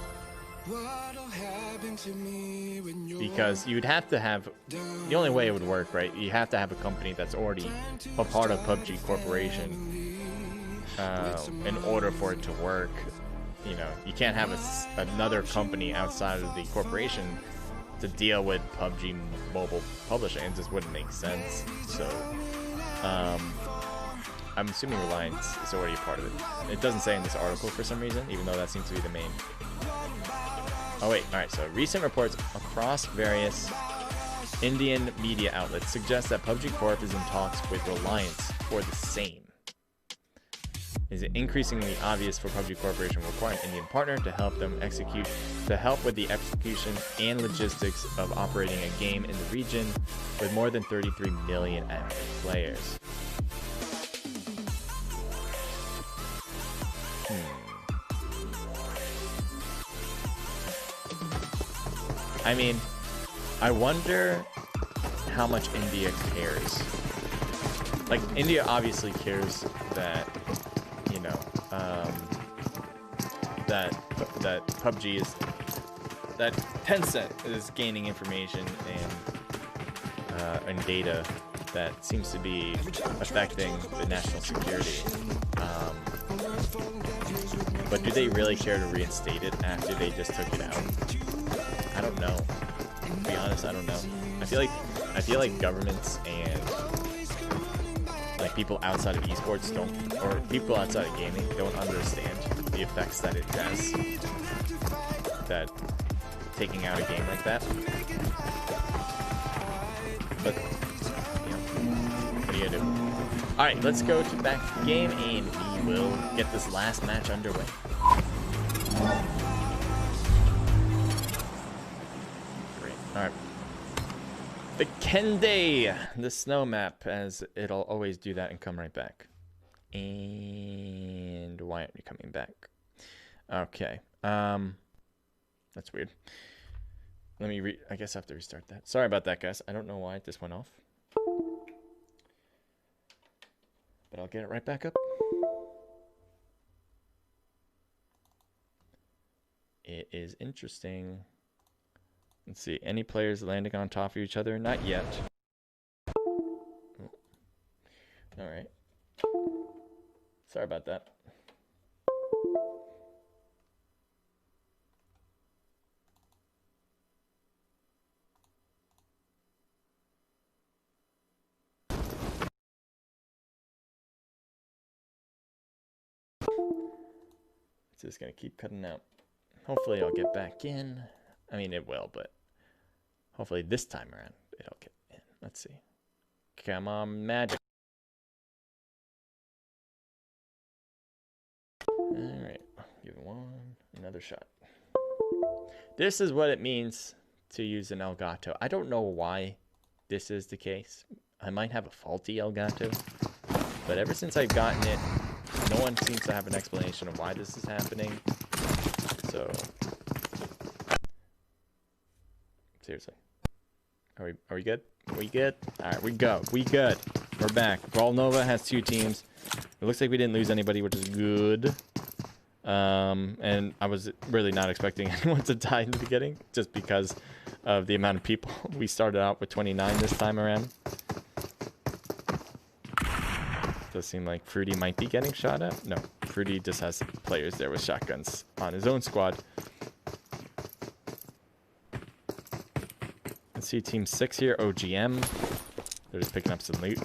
Because you'd have to have, the only way it would work, right? You have to have a company that's already a part of PUBG Corporation in order for it to work. You know, you can't have another company outside of the corporation to deal with PUBG Mobile publishing. It just wouldn't make sense. So, I'm assuming Reliance is already a part of it. It doesn't say in this article for some reason, even though that seems to be the main. Oh wait, alright, so recent reports across various Indian media outlets suggest that PUBG Corp is in talks with Reliance for the same. Is it increasingly obvious for PUBG Corporation to require an Indian partner to help with the execution and logistics of operating a game in the region with more than 33 million active players? I mean, I wonder how much India cares. Like, India obviously cares that, you know, that PUBG is, that Tencent is gaining information and data that seems to be affecting the national security. But do they really care to reinstate it after they just took it out? I don't know. To be honest, I don't know. I feel like governments and like people outside of esports don't, or people outside of gaming don't understand the effects that it has. That taking out a game like that. But you know, what are you gonna do? All right, let's go to back to the game and we will get this last match underway. Alright. The Kende, the snow map, as it'll always do that and come right back. And why aren't you coming back? Okay. That's weird. Let me I guess I have to restart that. Sorry about that, guys. I don't know why this went off. But I'll get it right back up. It is interesting. Let's see, any players landing on top of each other? Not yet. Alright. Sorry about that. just gonna keep cutting out. Hopefully I'll get back in. I mean, it will, but hopefully this time around it'll get in. Let's see. Come on, magic. All right, give it another shot. This is what it means to use an Elgato. I don't know why this is the case. I might have a faulty Elgato, but ever since I've gotten it, no one seems to have an explanation of why this is happening. So, seriously, are we good? We good? All right, we good. We're back. Volnova has 2 teams. It looks like we didn't lose anybody, which is good. And I was really not expecting anyone to die in the beginning, just because of the amount of people. We started out with 29 this time around. Does seem like Fruity might be getting shot at. No, Fruity just has players there with shotguns on his own squad. Let's see team 6 here, OGM. They're just picking up some loot.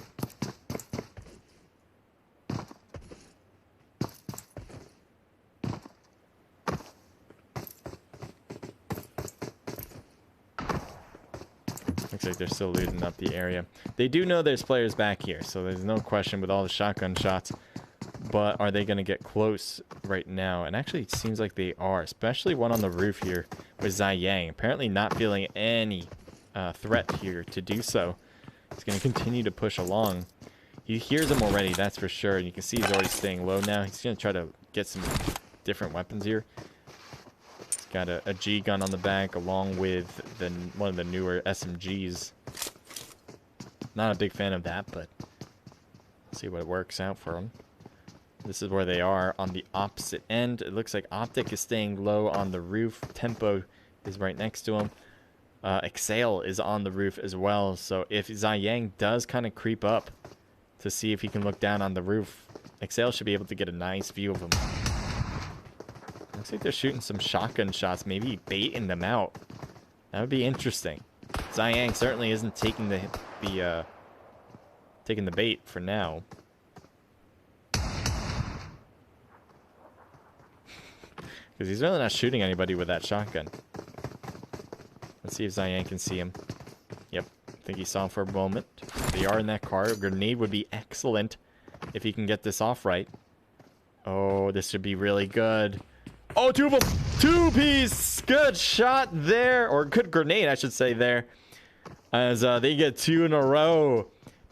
Looks like they're still looting up the area. They do know there's players back here, so there's no question with all the shotgun shots. But are they going to get close right now? And actually, it seems like they are, especially one on the roof here with Ziyang. Apparently not feeling any threat here to do so. He's going to continue to push along. He hears them already, that's for sure. And you can see he's already staying low now. He's going to try to get some different weapons here. Got a G gun on the back along with one of the newer SMGs. Not a big fan of that, but let's see what works out for him. This is where they are on the opposite end. It looks like Optic is staying low on the roof. Tempo is right next to him. Exhale is on the roof as well. So if Ziyang does kind of creep up to see if he can look down on the roof, Exhale should be able to get a nice view of him. Looks like they're shooting some shotgun shots, maybe baiting them out. That would be interesting. Ziyang certainly isn't taking the bait for now. Because he's really not shooting anybody with that shotgun. Let's see if Ziyang can see him. Yep, I think he saw him for a moment. They are in that car. A grenade would be excellent if he can get this off right. Oh, this should be really good. Oh, 2 of them. 2-piece. Good shot there. Or good grenade, I should say there. As they get 2 in a row.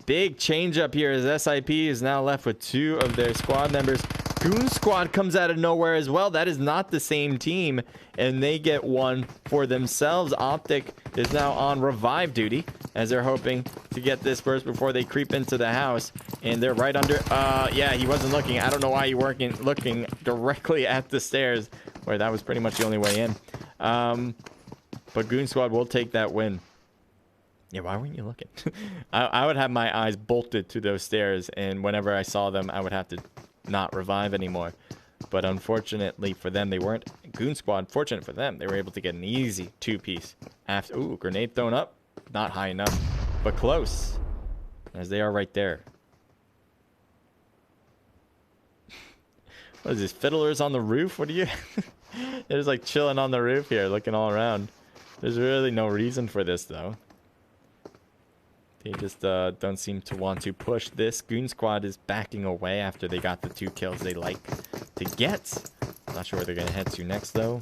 Big change up here as SIP is now left with 2 of their squad members. Goon Squad comes out of nowhere as well. That is not the same team. And they get 1 for themselves. Optic is now on revive duty as they're hoping to get this burst before they creep into the house. And they're right under... yeah, he wasn't looking. I don't know why he wasn't looking directly at the stairs, where that was pretty much the only way in. But Goon Squad will take that win. Yeah, why weren't you looking? I would have my eyes bolted to those stairs, and whenever I saw them, I would have to not revive anymore. But unfortunately for them, they weren't. Goon Squad, fortunate for them, they were able to get an easy 2-piece. After, ooh, grenade thrown up. Not high enough, but close. As they are right there. What is this, fiddlers on the roof? What are you... They're just like chilling on the roof here, looking all around. There's really no reason for this, though. They just don't seem to want to push this. Goon Squad is backing away after they got the 2 kills they like to get. Not sure where they're going to head to next, though.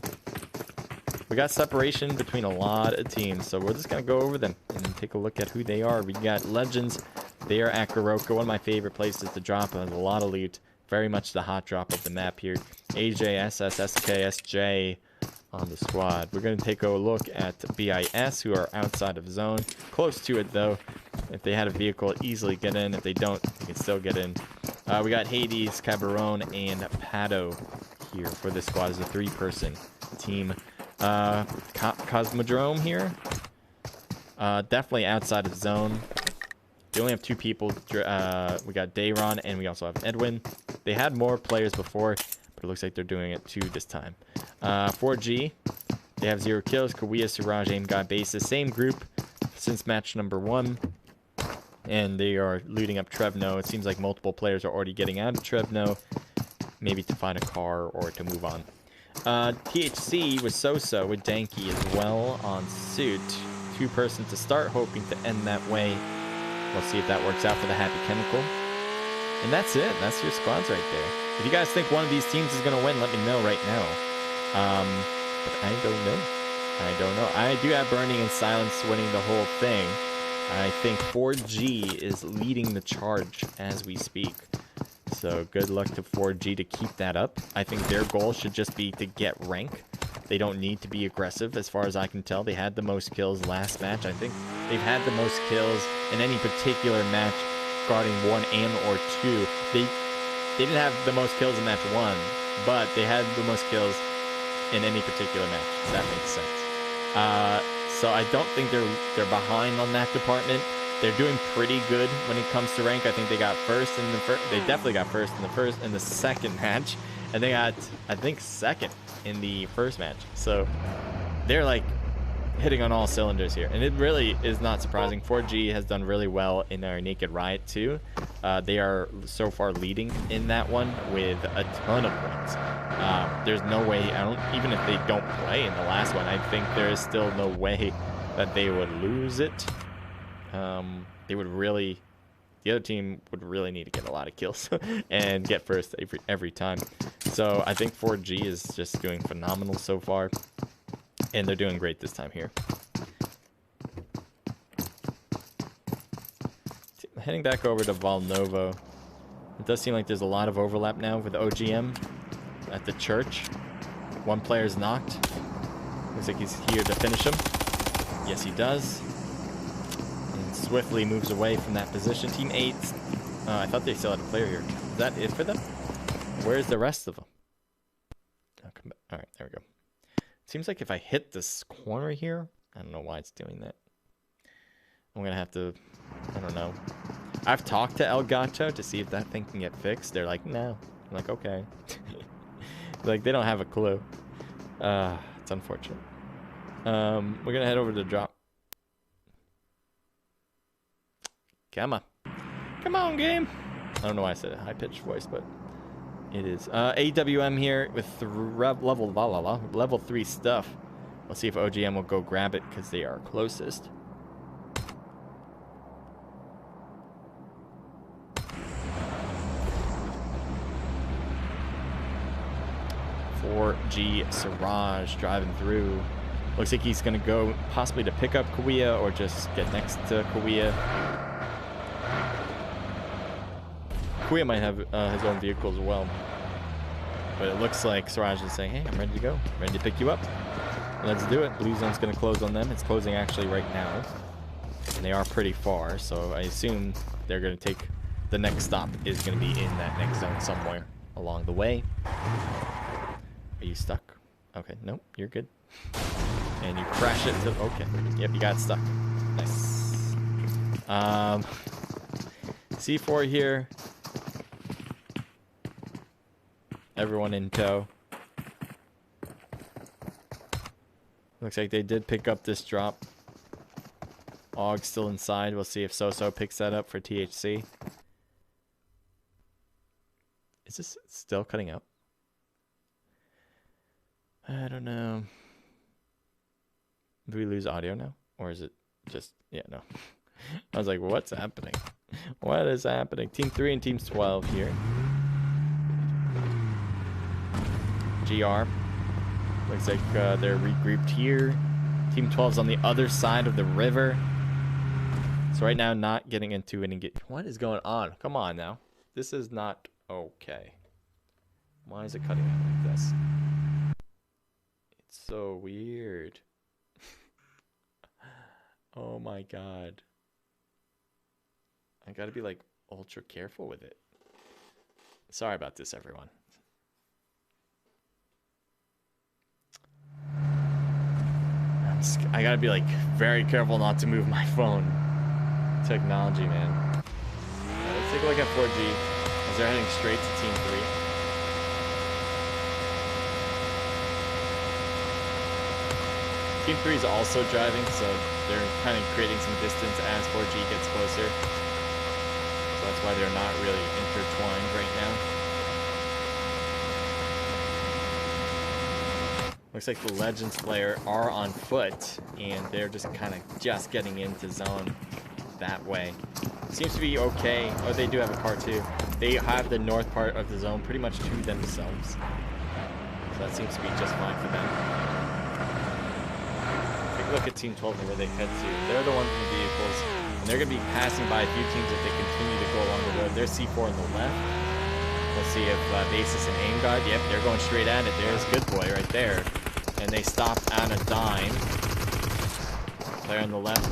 We got separation between a lot of teams, so we're just going to go over them and take a look at who they are. We got Legends. They are at Kuroka, one of my favorite places to drop a lot of loot. Very much the hot drop of the map here. AJ, SS, SK, SJ on the squad. We're going to take a look at BIS, who are outside of zone. Close to it, though. If they had a vehicle, easily get in. If they don't, they can still get in. We got Hades, Cabaron, and Pato here for this squad as a 3-person team. Cosmodrome here. Definitely outside of zone. They only have 2 people. We got Dayron, and we also have Edwin. They had more players before, but it looks like they're doing it 2 this time. 4G, they have 0 kills. Kawiya, Suraj, Aim Guy, Basis. Same group since match number 1. And they are looting up Trevno. It seems like multiple players are already getting out of Trevno. Maybe to find a car or to move on THC with So-So with Danky as well on suit. 2-person to start, hoping to end that way. We'll see if that works out for the Happy Chemical. And that's it. That's your squads right there. If you guys think one of these teams is going to win, let me know right now. But I don't know. I don't know. I do have Burning and Silence winning the whole thing. I think 4G is leading the charge as we speak. So good luck to 4G to keep that up. I think their goal should just be to get rank. They don't need to be aggressive as far as I can tell. They had the most kills last match. I think they've had the most kills in any particular match guarding 1 and or 2. They didn't have the most kills in match 1, but they had the most kills in any particular match. If that makes sense. So I don't think they're behind on that department. They're doing pretty good when it comes to rank. I think they got first in the first. They definitely got first in the second match, and they got, I think, second in the first match. So they're like hitting on all cylinders here, and it really is not surprising. 4G has done really well in our Naked Riot too. They are so far leading in that one with a ton of points. There's no way, even if they don't play in the last one, I think there is still no way that they would lose it. They would really, the other team would really need to get a lot of kills and get first every time. So I think 4G is just doing phenomenal so far, and they're doing great this time here. Heading back over to Volnovo. It does seem like there's a lot of overlap now with OGM at the church. One player's knocked. Looks like he's here to finish him. Yes, he does. Swiftly moves away from that position. Team 8. I thought they still had a player here. Is that it for them? Where's the rest of them? Oh, come back. All right, there we go. Seems like if I hit this corner here, I don't know why it's doing that. I'm going to have to, I don't know. I've talked to El Gato to see if that thing can get fixed. They're like, no. I'm like, okay. Like, they don't have a clue. It's unfortunate. We're going to head over to drop. Come on. Come on, game. I don't know why I said a high-pitched voice, but it is. AWM here with level 3 stuff. Let's see if OGM will go grab it because they are closest. Siraj driving through. Looks like he's going to go possibly to pick up Kauia or just get next to Kauia. Kauia might have his own vehicle as well. But it looks like Siraj is saying, hey, I'm ready to go. I'm ready to pick you up. Let's do it. Blue zone's going to close on them. It's closing actually right now. And they are pretty far, so I assume they're going to take... The next stop is going to be in that next zone somewhere along the way. Are you stuck? Okay, nope, you're good. And you crash it to... Okay, yep, you got stuck. Nice. C4 here. Everyone in tow. Looks like they did pick up this drop. Aug's still inside. We'll see if So-So picks that up for THC. Is this still cutting out? I don't know. Do we lose audio now? Or is it just... Yeah, no. I was like, what's happening? What is happening? Team 3 and Team 12 here. GR. Looks like they're regrouped here. Team 12's on the other side of the river. So right now, not getting into it and get... What is going on? Come on now. This is not okay. Why is it cutting out like this? It's so weird. Oh my god. I gotta be like ultra careful with it. Sorry about this, everyone. I gotta be like very careful not to move my phone. Technology, man. Let's take a look at 4G as they're heading straight to Team 3. Team 3 is also driving, so they're kind of creating some distance as 4G gets closer. So that's why they're not really intertwined right now. Looks like the Legends player are on foot, and they're just kind of just getting into zone that way. Seems to be okay. Oh, they do have a car too. They have the north part of the zone pretty much to themselves. So that seems to be just fine for them. Take a look at Team 12 and where they head to. They're the ones in the vehicles, and they're going to be passing by a few teams if they continue to go along the road. There's C4 on the left. Let's see if Basis and Aim God. Yep, they're going straight at it. There's Good Boy right there. And they stopped on a dime. Player on the left.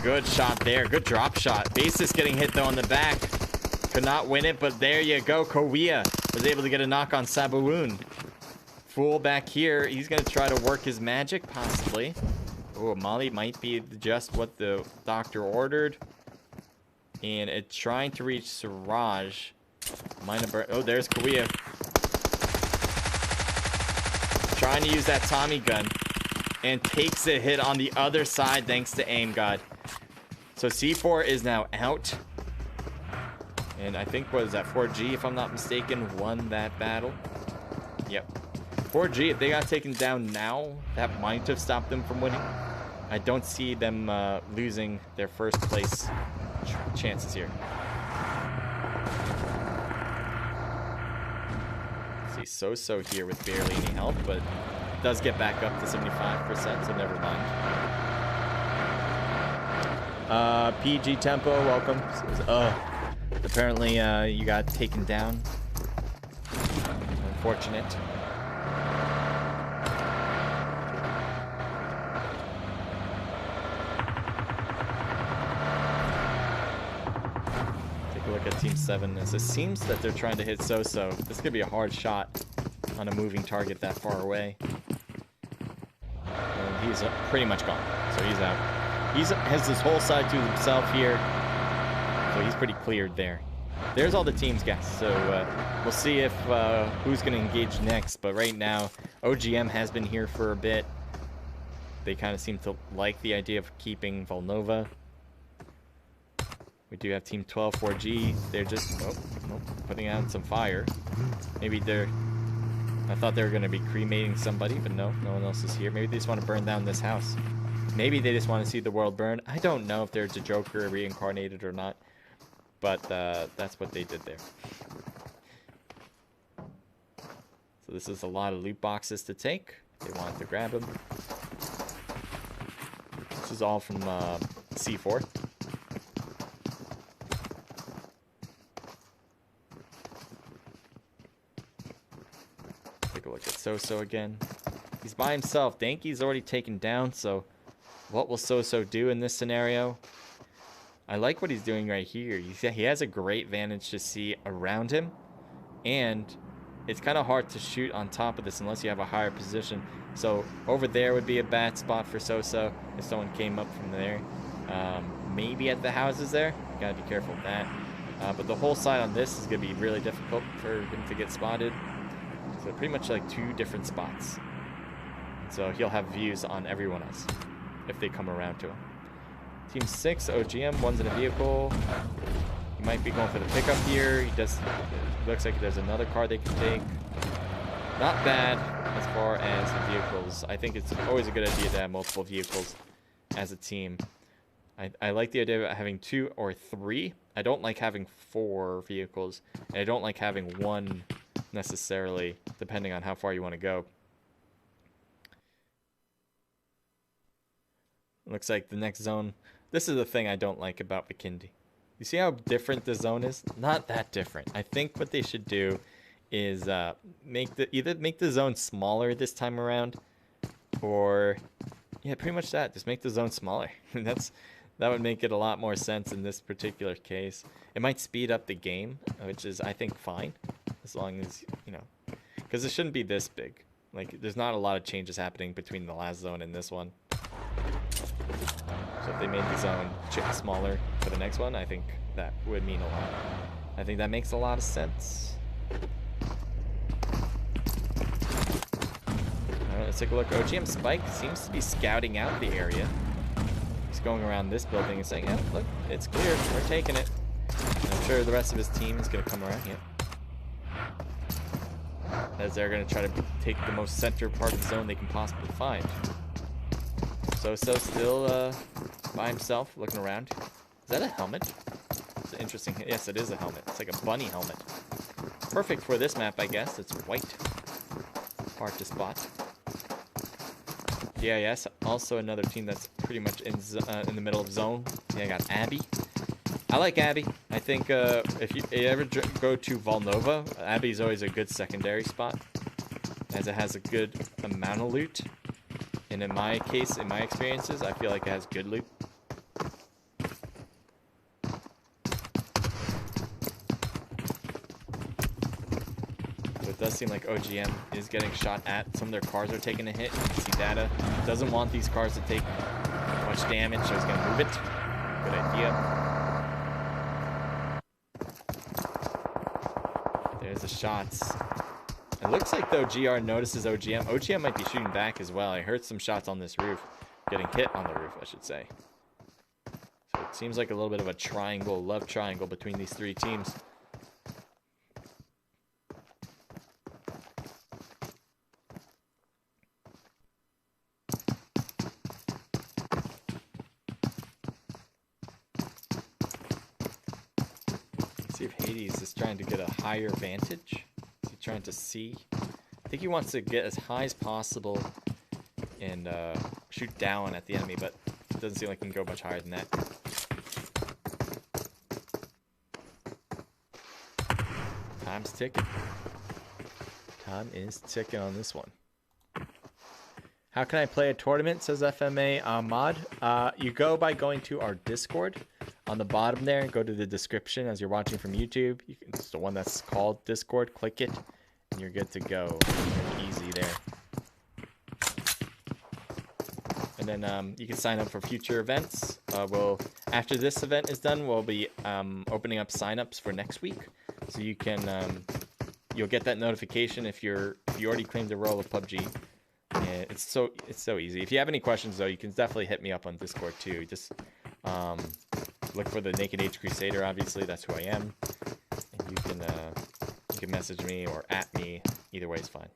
Good shot there. Good drop shot. Basis getting hit though on the back. Could not win it, but there you go. Korea was able to get a knock on Sabawoon. Fool back here. He's going to try to work his magic, possibly. Oh, Molly might be just what the doctor ordered. And it's trying to reach Siraj. Oh, there's Korea. Trying to use that Tommy gun. And takes a hit on the other side thanks to Aim God. So C4 is now out. And I think, what is that, 4G, if I'm not mistaken, won that battle. Yep. 4G, if they got taken down now, that might have stopped them from winning. I don't see them losing their first place chances here. See So here with barely any health, but does get back up to 75%, so never mind. PG Tempo, welcome. Apparently you got taken down. Unfortunate. Take a look at Team 7. It seems that they're trying to hit So. This could be a hard shot on a moving target that far away. And he's pretty much gone, so he's out. He has this whole side to himself here, so he's pretty cleared there. There's all the teams, guys, so we'll see if who's going to engage next. But right now, OGM has been here for a bit. They kind of seem to like the idea of keeping Volnova. We do have Team 12 4G. They're just putting out some fire. Maybe they're... I thought they were going to be cremating somebody, but no one else is here. Maybe they just want to burn down this house. Maybe they just want to see the world burn. I don't know if there's a Joker reincarnated or not, but that's what they did there. So this is a lot of loot boxes to take. They want to grab them. This is all from C4. Take a look at So again. He's by himself. Danky's already taken down, so what will So do in this scenario? I like what he's doing right here. He has a great vantage to see around him, and it's kind of hard to shoot on top of this unless you have a higher position. So over there would be a bad spot for So if someone came up from there. Maybe at the houses there. You gotta be careful of that. But the whole side on this is gonna be really difficult for him to get spotted. So pretty much like 2 different spots. So he'll have views on everyone else if they come around to him. Team 6, OGM, one's in a vehicle. He might be going for the pickup here. Looks like there's another car they can take. Not bad as far as the vehicles. I think it's always a good idea to have multiple vehicles as a team. I like the idea of having 2 or 3. I don't like having 4 vehicles. And I don't like having 1 necessarily, depending on how far you want to go. Looks like the next zone. This is the thing I don't like about Vikindi. You see how different the zone is? Not that different. I think what they should do is either make the zone smaller this time around, or yeah, pretty much that. Just make the zone smaller. That would make it a lot more sense in this particular case. It might speed up the game, which is, I think, fine, as long as, you know, because it shouldn't be this big. Like, there's not a lot of changes happening between the last zone and this one. So if they made the zone smaller for the next one, I think that would mean a lot. I think that makes a lot of sense. Alright, let's take a look. OGM Spike seems to be scouting out the area. He's going around this building and saying, yeah, look, it's clear. We're taking it. And I'm sure the rest of his team is going to come around here. as they're going to try to take the most center part of the zone they can possibly find. So still by himself, looking around. Is that a helmet? It's an interesting. Yes, it is a helmet. It's like a bunny helmet. Perfect for this map, I guess. It's white. Hard to spot. GIS, also another team that's pretty much in the middle of zone. Yeah, I got Abby. I like Abby. I think if you ever go to Volnova, Abby's always a good secondary spot, as it has a good amount of loot. And in my case, in my experiences, I feel like it has good loot. So it does seem like OGM is getting shot at. Some of their cars are taking a hit. You can see data. Doesn't want these cars to take much damage, so he's going to move it. Good idea. There's the shots. It looks like, though, GR notices OGM. OGM might be shooting back as well. I heard some shots on this roof. Getting hit on the roof, I should say. So it seems like a little bit of a triangle, love triangle between these three teams. See if Hades is trying to get a higher vantage. Is he trying to see? I think he wants to get as high as possible and shoot down at the enemy, but it doesn't seem like he can go much higher than that. Time's ticking. Time is ticking on this one. How can I play a tournament, says FMA Mod. You go by going to our Discord. On the bottom there, go to the description as you're watching from YouTube. It's the one that's called Discord. Click it, and you're good to go. Very easy there. And then you can sign up for future events. After this event is done, we'll be opening up signups for next week. So you can, you'll get that notification if you already claimed the role of PUBG. And it's so easy. If you have any questions though, you can definitely hit me up on Discord too. Just look for the Naked Age Crusader. Obviously, that's who I am. And you can message me or at me. Either way is fine.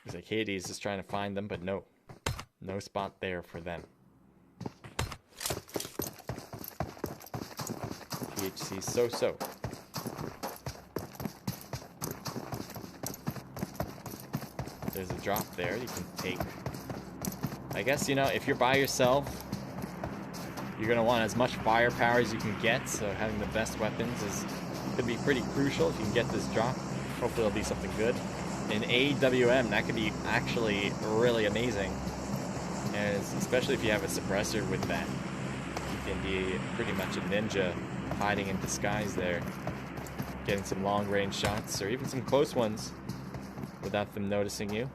It's like Hades is trying to find them, but no spot there for them. PHC so. There's a drop there you can take. I guess, if you're by yourself, you're going to want as much firepower as you can get, so having the best weapons could be pretty crucial if you can get this drop. Hopefully it'll be something good. In AWM, that could be actually really amazing. And especially if you have a suppressor with that. You can be pretty much a ninja hiding in disguise there. Getting some long-range shots, or even some close ones, without them noticing you.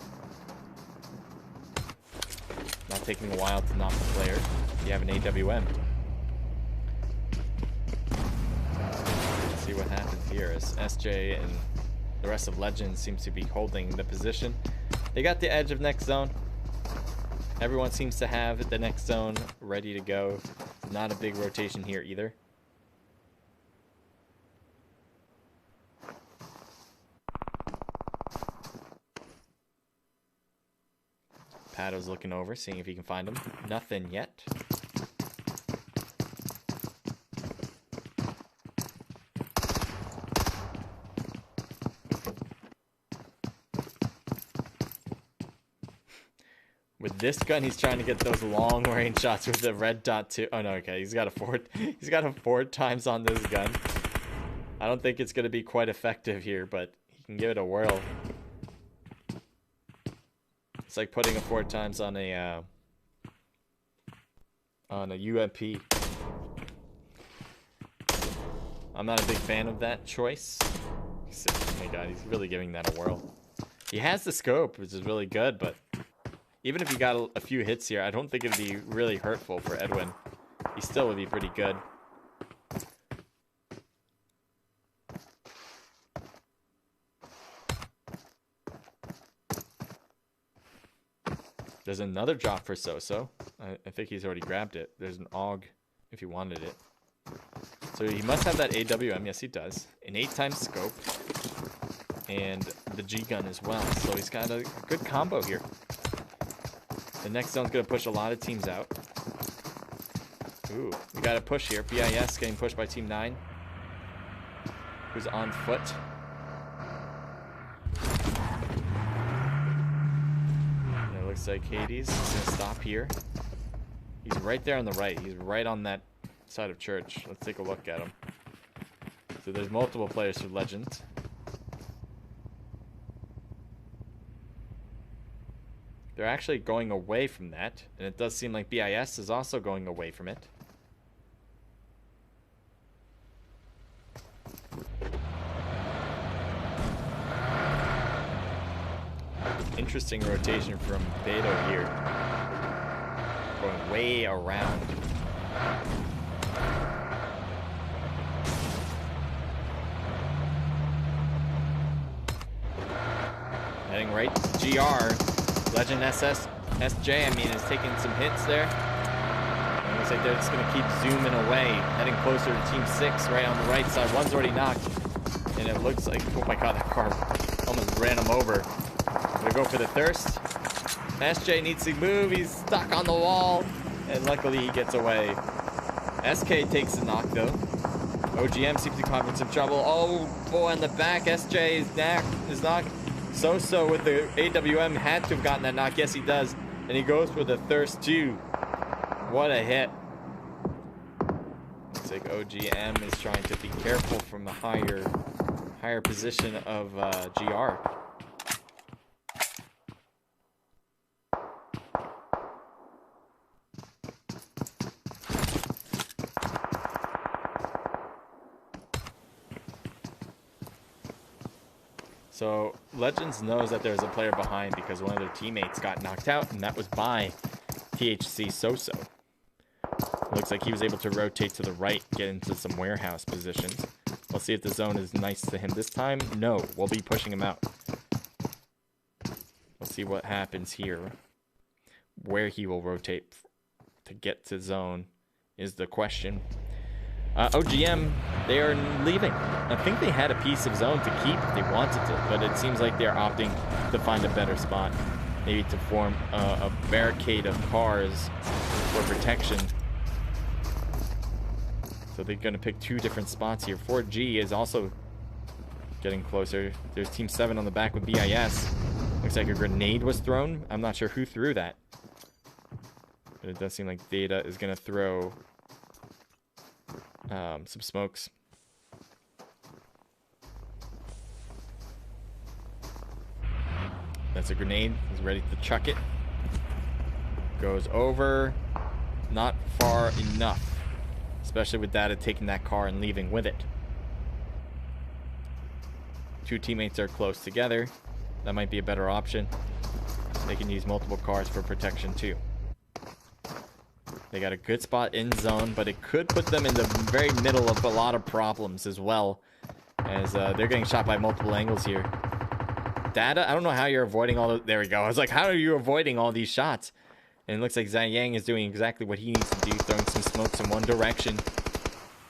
Not taking a while to knock the player if you have an AWM. Let's see what happens here as SJ and the rest of Legends seems to be holding the position. They got the edge of next zone. Everyone seems to have the next zone ready to go. Not a big rotation here either. Pado's looking over, seeing if he can find him. Nothing yet. With this gun, he's trying to get those long range shots with the red dot too. Oh no, okay, he's got a 4 times on this gun. I don't think it's gonna be quite effective here, but he can give it a whirl. It's like putting a 4 times on a UMP. I'm not a big fan of that choice. Oh my god, he's really giving that a whirl. He has the scope, which is really good, but even if he got a few hits here, I don't think it'd be really hurtful for Edwin. He still would be pretty good. There's another drop for Soso. I think he's already grabbed it. There's an AUG if he wanted it. So he must have that AWM. Yes, he does. An 8x scope. And the G-gun as well. So he's got a good combo here. The next zone's going to push a lot of teams out. Ooh, we got a push here. BIS getting pushed by Team 9. Who's on foot. And it looks like Hades is going to stop here. He's right there on the right. He's right on that side of church. Let's take a look at him. So there's multiple players for Legend. They're actually going away from that, and it does seem like BIS is also going away from it. Interesting rotation from Beto here. Going way around. Heading right to GR. Legend SJ, I mean, is taking some hits there. It looks like they're just going to keep zooming away, heading closer to Team 6 right on the right side. One's already knocked. And it looks like, oh my god, that car almost ran him over. Gonna go for the thirst. SJ needs to move. He's stuck on the wall. And luckily he gets away. SK takes the knock though. OGM seems to be having some trouble. Oh boy, on the back, SJ is knocked. Soso with the AWM had to have gotten that knock. Yes, he does. And he goes for the thirst too. What a hit. Looks like OGM is trying to be careful from the higher position of GR. So Legends knows that there's a player behind because one of their teammates got knocked out, and that was by THC Soso. Looks like he was able to rotate to the right, get into some warehouse positions. We'll see if the zone is nice to him this time. No, we'll be pushing him out. We'll see what happens here. Where he will rotate to get to zone is the question. OGM, they are leaving. I think they had a piece of zone to keep if they wanted to, but it seems like they're opting to find a better spot. Maybe to form a barricade of cars for protection. So they're going to pick two different spots here. 4G is also getting closer. There's Team 7 on the back with BIS. Looks like a grenade was thrown. I'm not sure who threw that. But it does seem like Data is going to throw some smokes. That's a grenade. He's ready to chuck it. Goes over. Not far enough. Especially with Data taking that car and leaving with it. Two teammates are close together. That might be a better option. They can use multiple cars for protection too. They got a good spot in zone, but it could put them in the very middle of a lot of problems as well. As they're getting shot by multiple angles here. Data, I don't know how you're avoiding all the... There we go. I was like, how are you avoiding all these shots? And it looks like Zhang is doing exactly what he needs to do, throwing some smokes in one direction.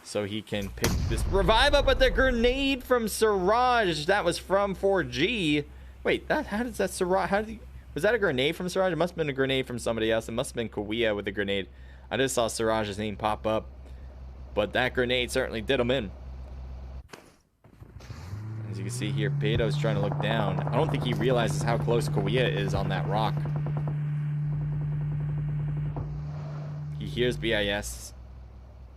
So he can pick this revive up, but the grenade from Siraj, that was from 4G. Wait, how does that Siraj... was that a grenade from Siraj? It must have been a grenade from somebody else. It must have been Kawia with the grenade. I just saw Siraj's name pop up. But that grenade certainly did him in. As you can see here, Beto's trying to look down. I don't think he realizes how close Kawia is on that rock. He hears BIS.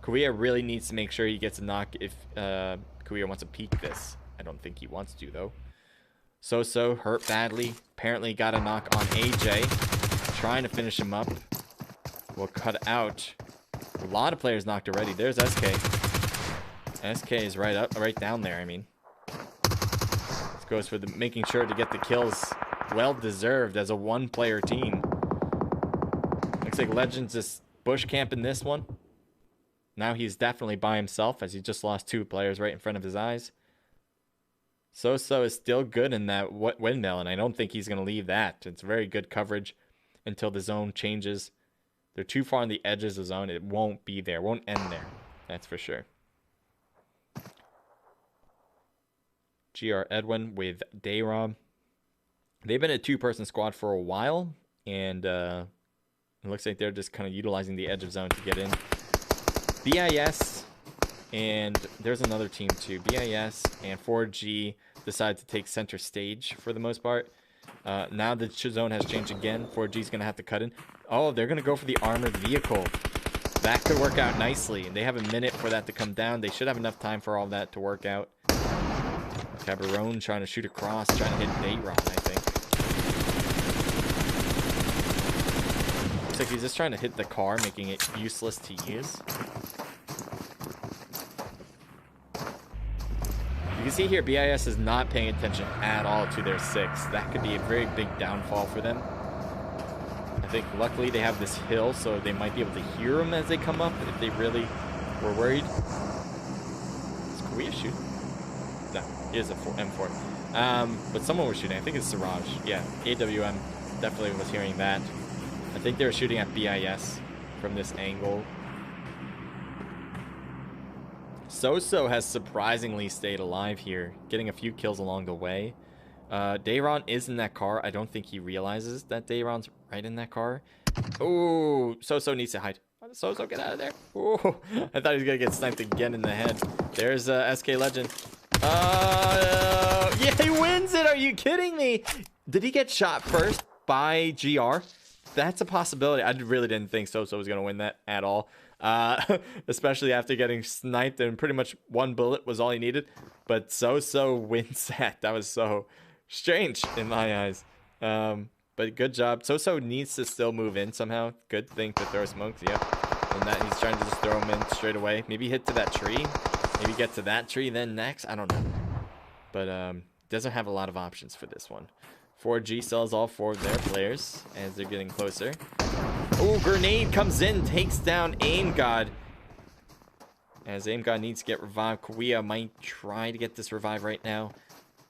Kawia really needs to make sure he gets a knock if Kawia wants to peek this. I don't think he wants to, though. Soso hurt badly. Apparently got a knock on AJ. Trying to finish him up. Will cut out. A lot of players knocked already. There's SK. SK is right down there, I mean. This goes for the making sure to get the kills. Well deserved as a one-player team. Looks like Legends is bush camping this one. Now he's definitely by himself as he just lost two players right in front of his eyes. Soso is still good in that windmill, and I don't think he's going to leave that. It's very good coverage. until the zone changes. They're too far on the edges of the zone. It won't be there. It won't end there. That's for sure. GR Edwin with Dayrob. They've been a two-person squad for a while, and it looks like they're just kind of utilizing the edge of zone to get in. BIS, and there's another team too. BIS and 4G decide to take center stage for the most part. Now the zone has changed again. 4G's going to have to cut in. Oh, they're going to go for the armored vehicle. That could work out nicely. They have a minute for that to come down. They should have enough time for all that to work out. Cabarone trying to shoot across, trying to hit Dayron, I think. Looks like he's just trying to hit the car, making it useless to use. You can see here, BIS is not paying attention at all to their 6. That could be a very big downfall for them. I think luckily they have this hill, so they might be able to hear them as they come up if they really were worried. Is Korea shooting? No, it is a M4. But someone was shooting. I think it's Siraj. Yeah, AWM definitely was hearing that. I think they were shooting at BIS from this angle. Soso has surprisingly stayed alive here, getting a few kills along the way. Dayron is in that car. I don't think he realizes that Dayron's right in that car. Oh, Soso needs to hide. Soso, get out of there. Oh, I thought he was going to get sniped again in the head. There's SK Legend. Yeah, he wins it. Are you kidding me? Did he get shot first by GR? That's a possibility. I really didn't think Soso was going to win that at all. Especially after getting sniped and pretty much one bullet was all he needed. But Soso wins that. That was so strange in my eyes. But good job. Soso needs to still move in somehow. Good thing to throw smokes. Yep. And that he's trying to just throw him in straight away. Maybe hit to that tree. Maybe get to that tree then next. I don't know. But doesn't have a lot of options for this one. 4G sells all 4 of their players as they're getting closer. Oh, grenade comes in, takes down Aim God. As Aim God needs to get revived. Korea might try to get this revive right now.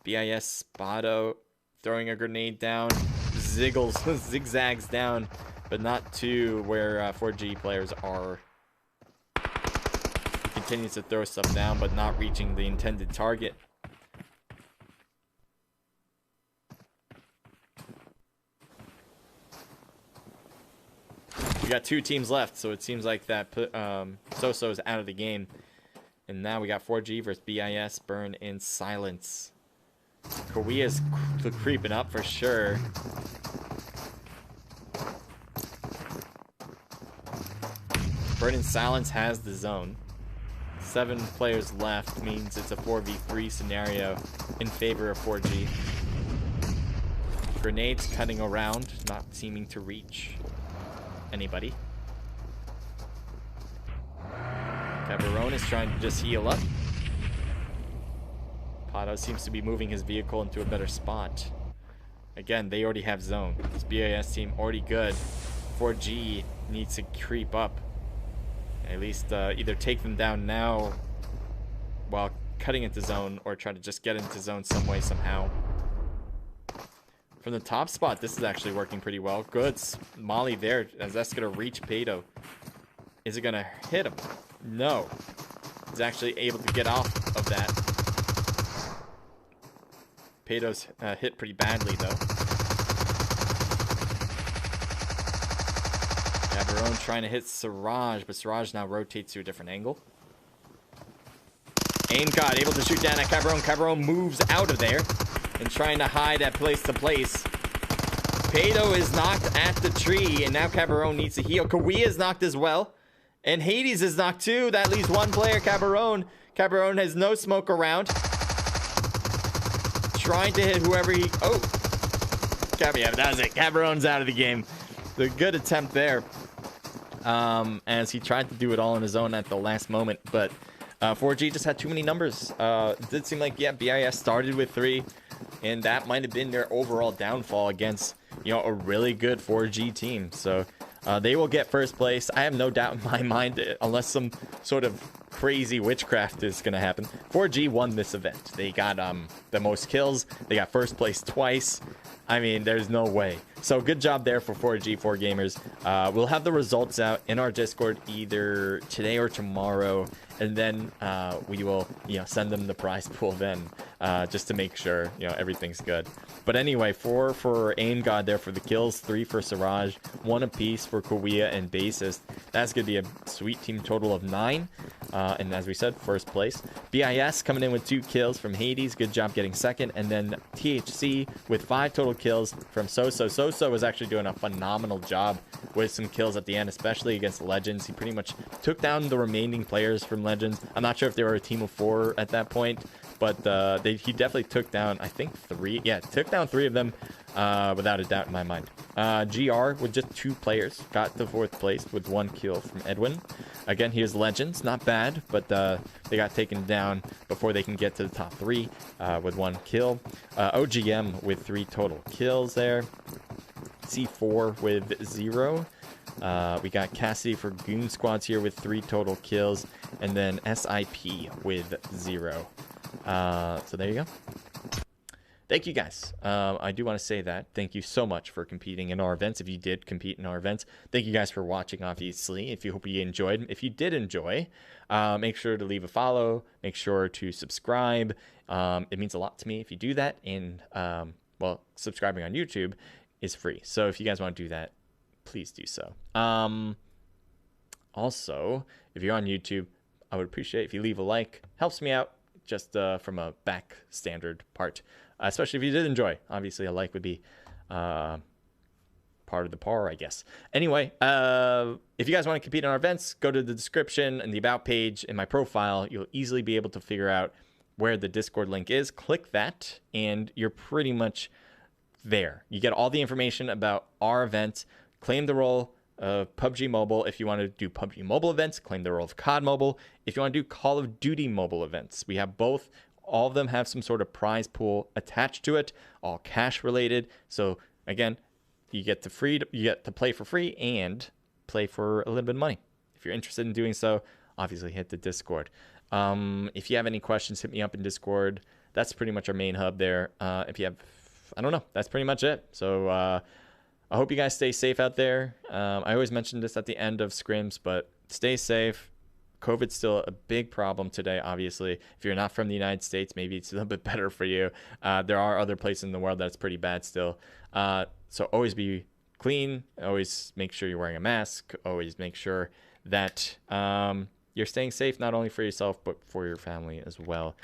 BIS Spotto throwing a grenade down. Zigzags down, but not to where 4G players are. He continues to throw stuff down, but not reaching the intended target. We got 2 teams left, so it seems like that Soso is out of the game. And now we got 4G versus BIS, Burn, and Silence. Korea's creeping up for sure. Burn and Silence has the zone. 7 players left means it's a 4v3 scenario in favor of 4G. Grenades cutting around, not seeming to reach anybody. Cabarone is trying to just heal up. Pato seems to be moving his vehicle into a better spot. Again, they already have zone. This BIS team already good. 4G needs to creep up. At least either take them down now while cutting into zone, or try to just get into zone some way, somehow. From the top spot, this is actually working pretty well. Good molly there, as that's going to reach Pato. Is it going to hit him? No. He's actually able to get off of that. Pato's hit pretty badly, though. Cabarone trying to hit Siraj, but Siraj now rotates to a different angle. Aim God able to shoot down at Cabarone. Cabarone moves out of there and trying to hide at place to place. Pato is knocked at the tree, and now Cabarone needs to heal. Korea is knocked as well. And Hades is knocked too. That leaves 1 player, Cabarone. Cabarone has no smoke around. Trying to hit whoever he... Oh! Yeah, that was it. Cabarone's out of the game. The good attempt there. As he tried to do it all on his own at the last moment. But 4G just had too many numbers. It did seem like, yeah, BIS started with 3. And that might have been their overall downfall against, you know, a really good 4G team. So They will get first place. I have no doubt in my mind, unless some sort of crazy witchcraft is going to happen. 4G won this event. They got the most kills. They got first place twice. I mean, there's no way. So good job there for 4G4 gamers. We'll have the results out in our Discord either today or tomorrow, and then we will, send them the prize pool then, just to make sure, everything's good. But anyway, 4 for Aim God there for the kills, 3 for Siraj, 1 apiece for Kawia and Bassist. That's going to be a sweet team total of 9. And as we said, first place. BIS coming in with 2 kills from Hades. Good job getting second. And then THC with 5 total kills from Soso. Soso was actually doing a phenomenal job with some kills at the end, especially against Legends. He pretty much took down the remaining players from Legends. I'm not sure if they were a team of 4 at that point, but he definitely took down, I think, 3. Yeah, took down 3 of them without a doubt in my mind. GR with just 2 players got the 4th place with 1 kill from Edwin. Again, here's Legends, not bad, but they got taken down before they can get to the top 3 with 1 kill. OGM with 3 total kills there. C4 with 0. We got Cassidy for Goon Squads here with 3 total kills, and then SIP with 0. So there you go. Thank you guys. I do want to say that. Thank you so much for competing in our events. If you did compete in our events, thank you guys for watching, obviously. If you hope you enjoyed. If you did enjoy, make sure to leave a follow. Make sure to subscribe. It means a lot to me if you do that. And, well, subscribing on YouTube is free. So if you guys want to do that, please do so. Also, if you're on YouTube, I would appreciate if you leave a like. Helps me out just from a back standard part. Especially if you did enjoy. Obviously, a like would be part of the par, I guess. Anyway, if you guys want to compete in our events, go to the description and the About page in my profile. You'll easily be able to figure out where the Discord link is. Click that, and you're pretty much there. You get all the information about our events. Claim the role of PUBG Mobile. If you want to do PUBG Mobile events, claim the role of COD Mobile. If you want to do Call of Duty Mobile events, we have both. All of them have some sort of prize pool attached to it, all cash related. So again, you get to play for free and play for a little bit of money. If you're interested in doing so, obviously hit the Discord. If you have any questions, hit me up in Discord. That's pretty much our main hub there. If you have, I don't know, that's pretty much it. So I hope you guys stay safe out there. I always mention this at the end of scrims, but stay safe. COVID's still a big problem today, obviously. If you're not from the United States, maybe it's a little bit better for you. There are other places in the world that's pretty bad still. So always be clean. Always make sure you're wearing a mask. Always make sure that you're staying safe, not only for yourself, but for your family as well.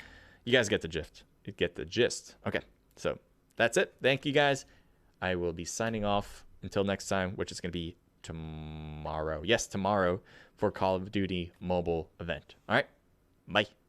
You guys get the gist. Okay, so that's it. Thank you, guys. I will be signing off until next time, which is going to be tomorrow. Yes, tomorrow for Call of Duty mobile event. All right, bye.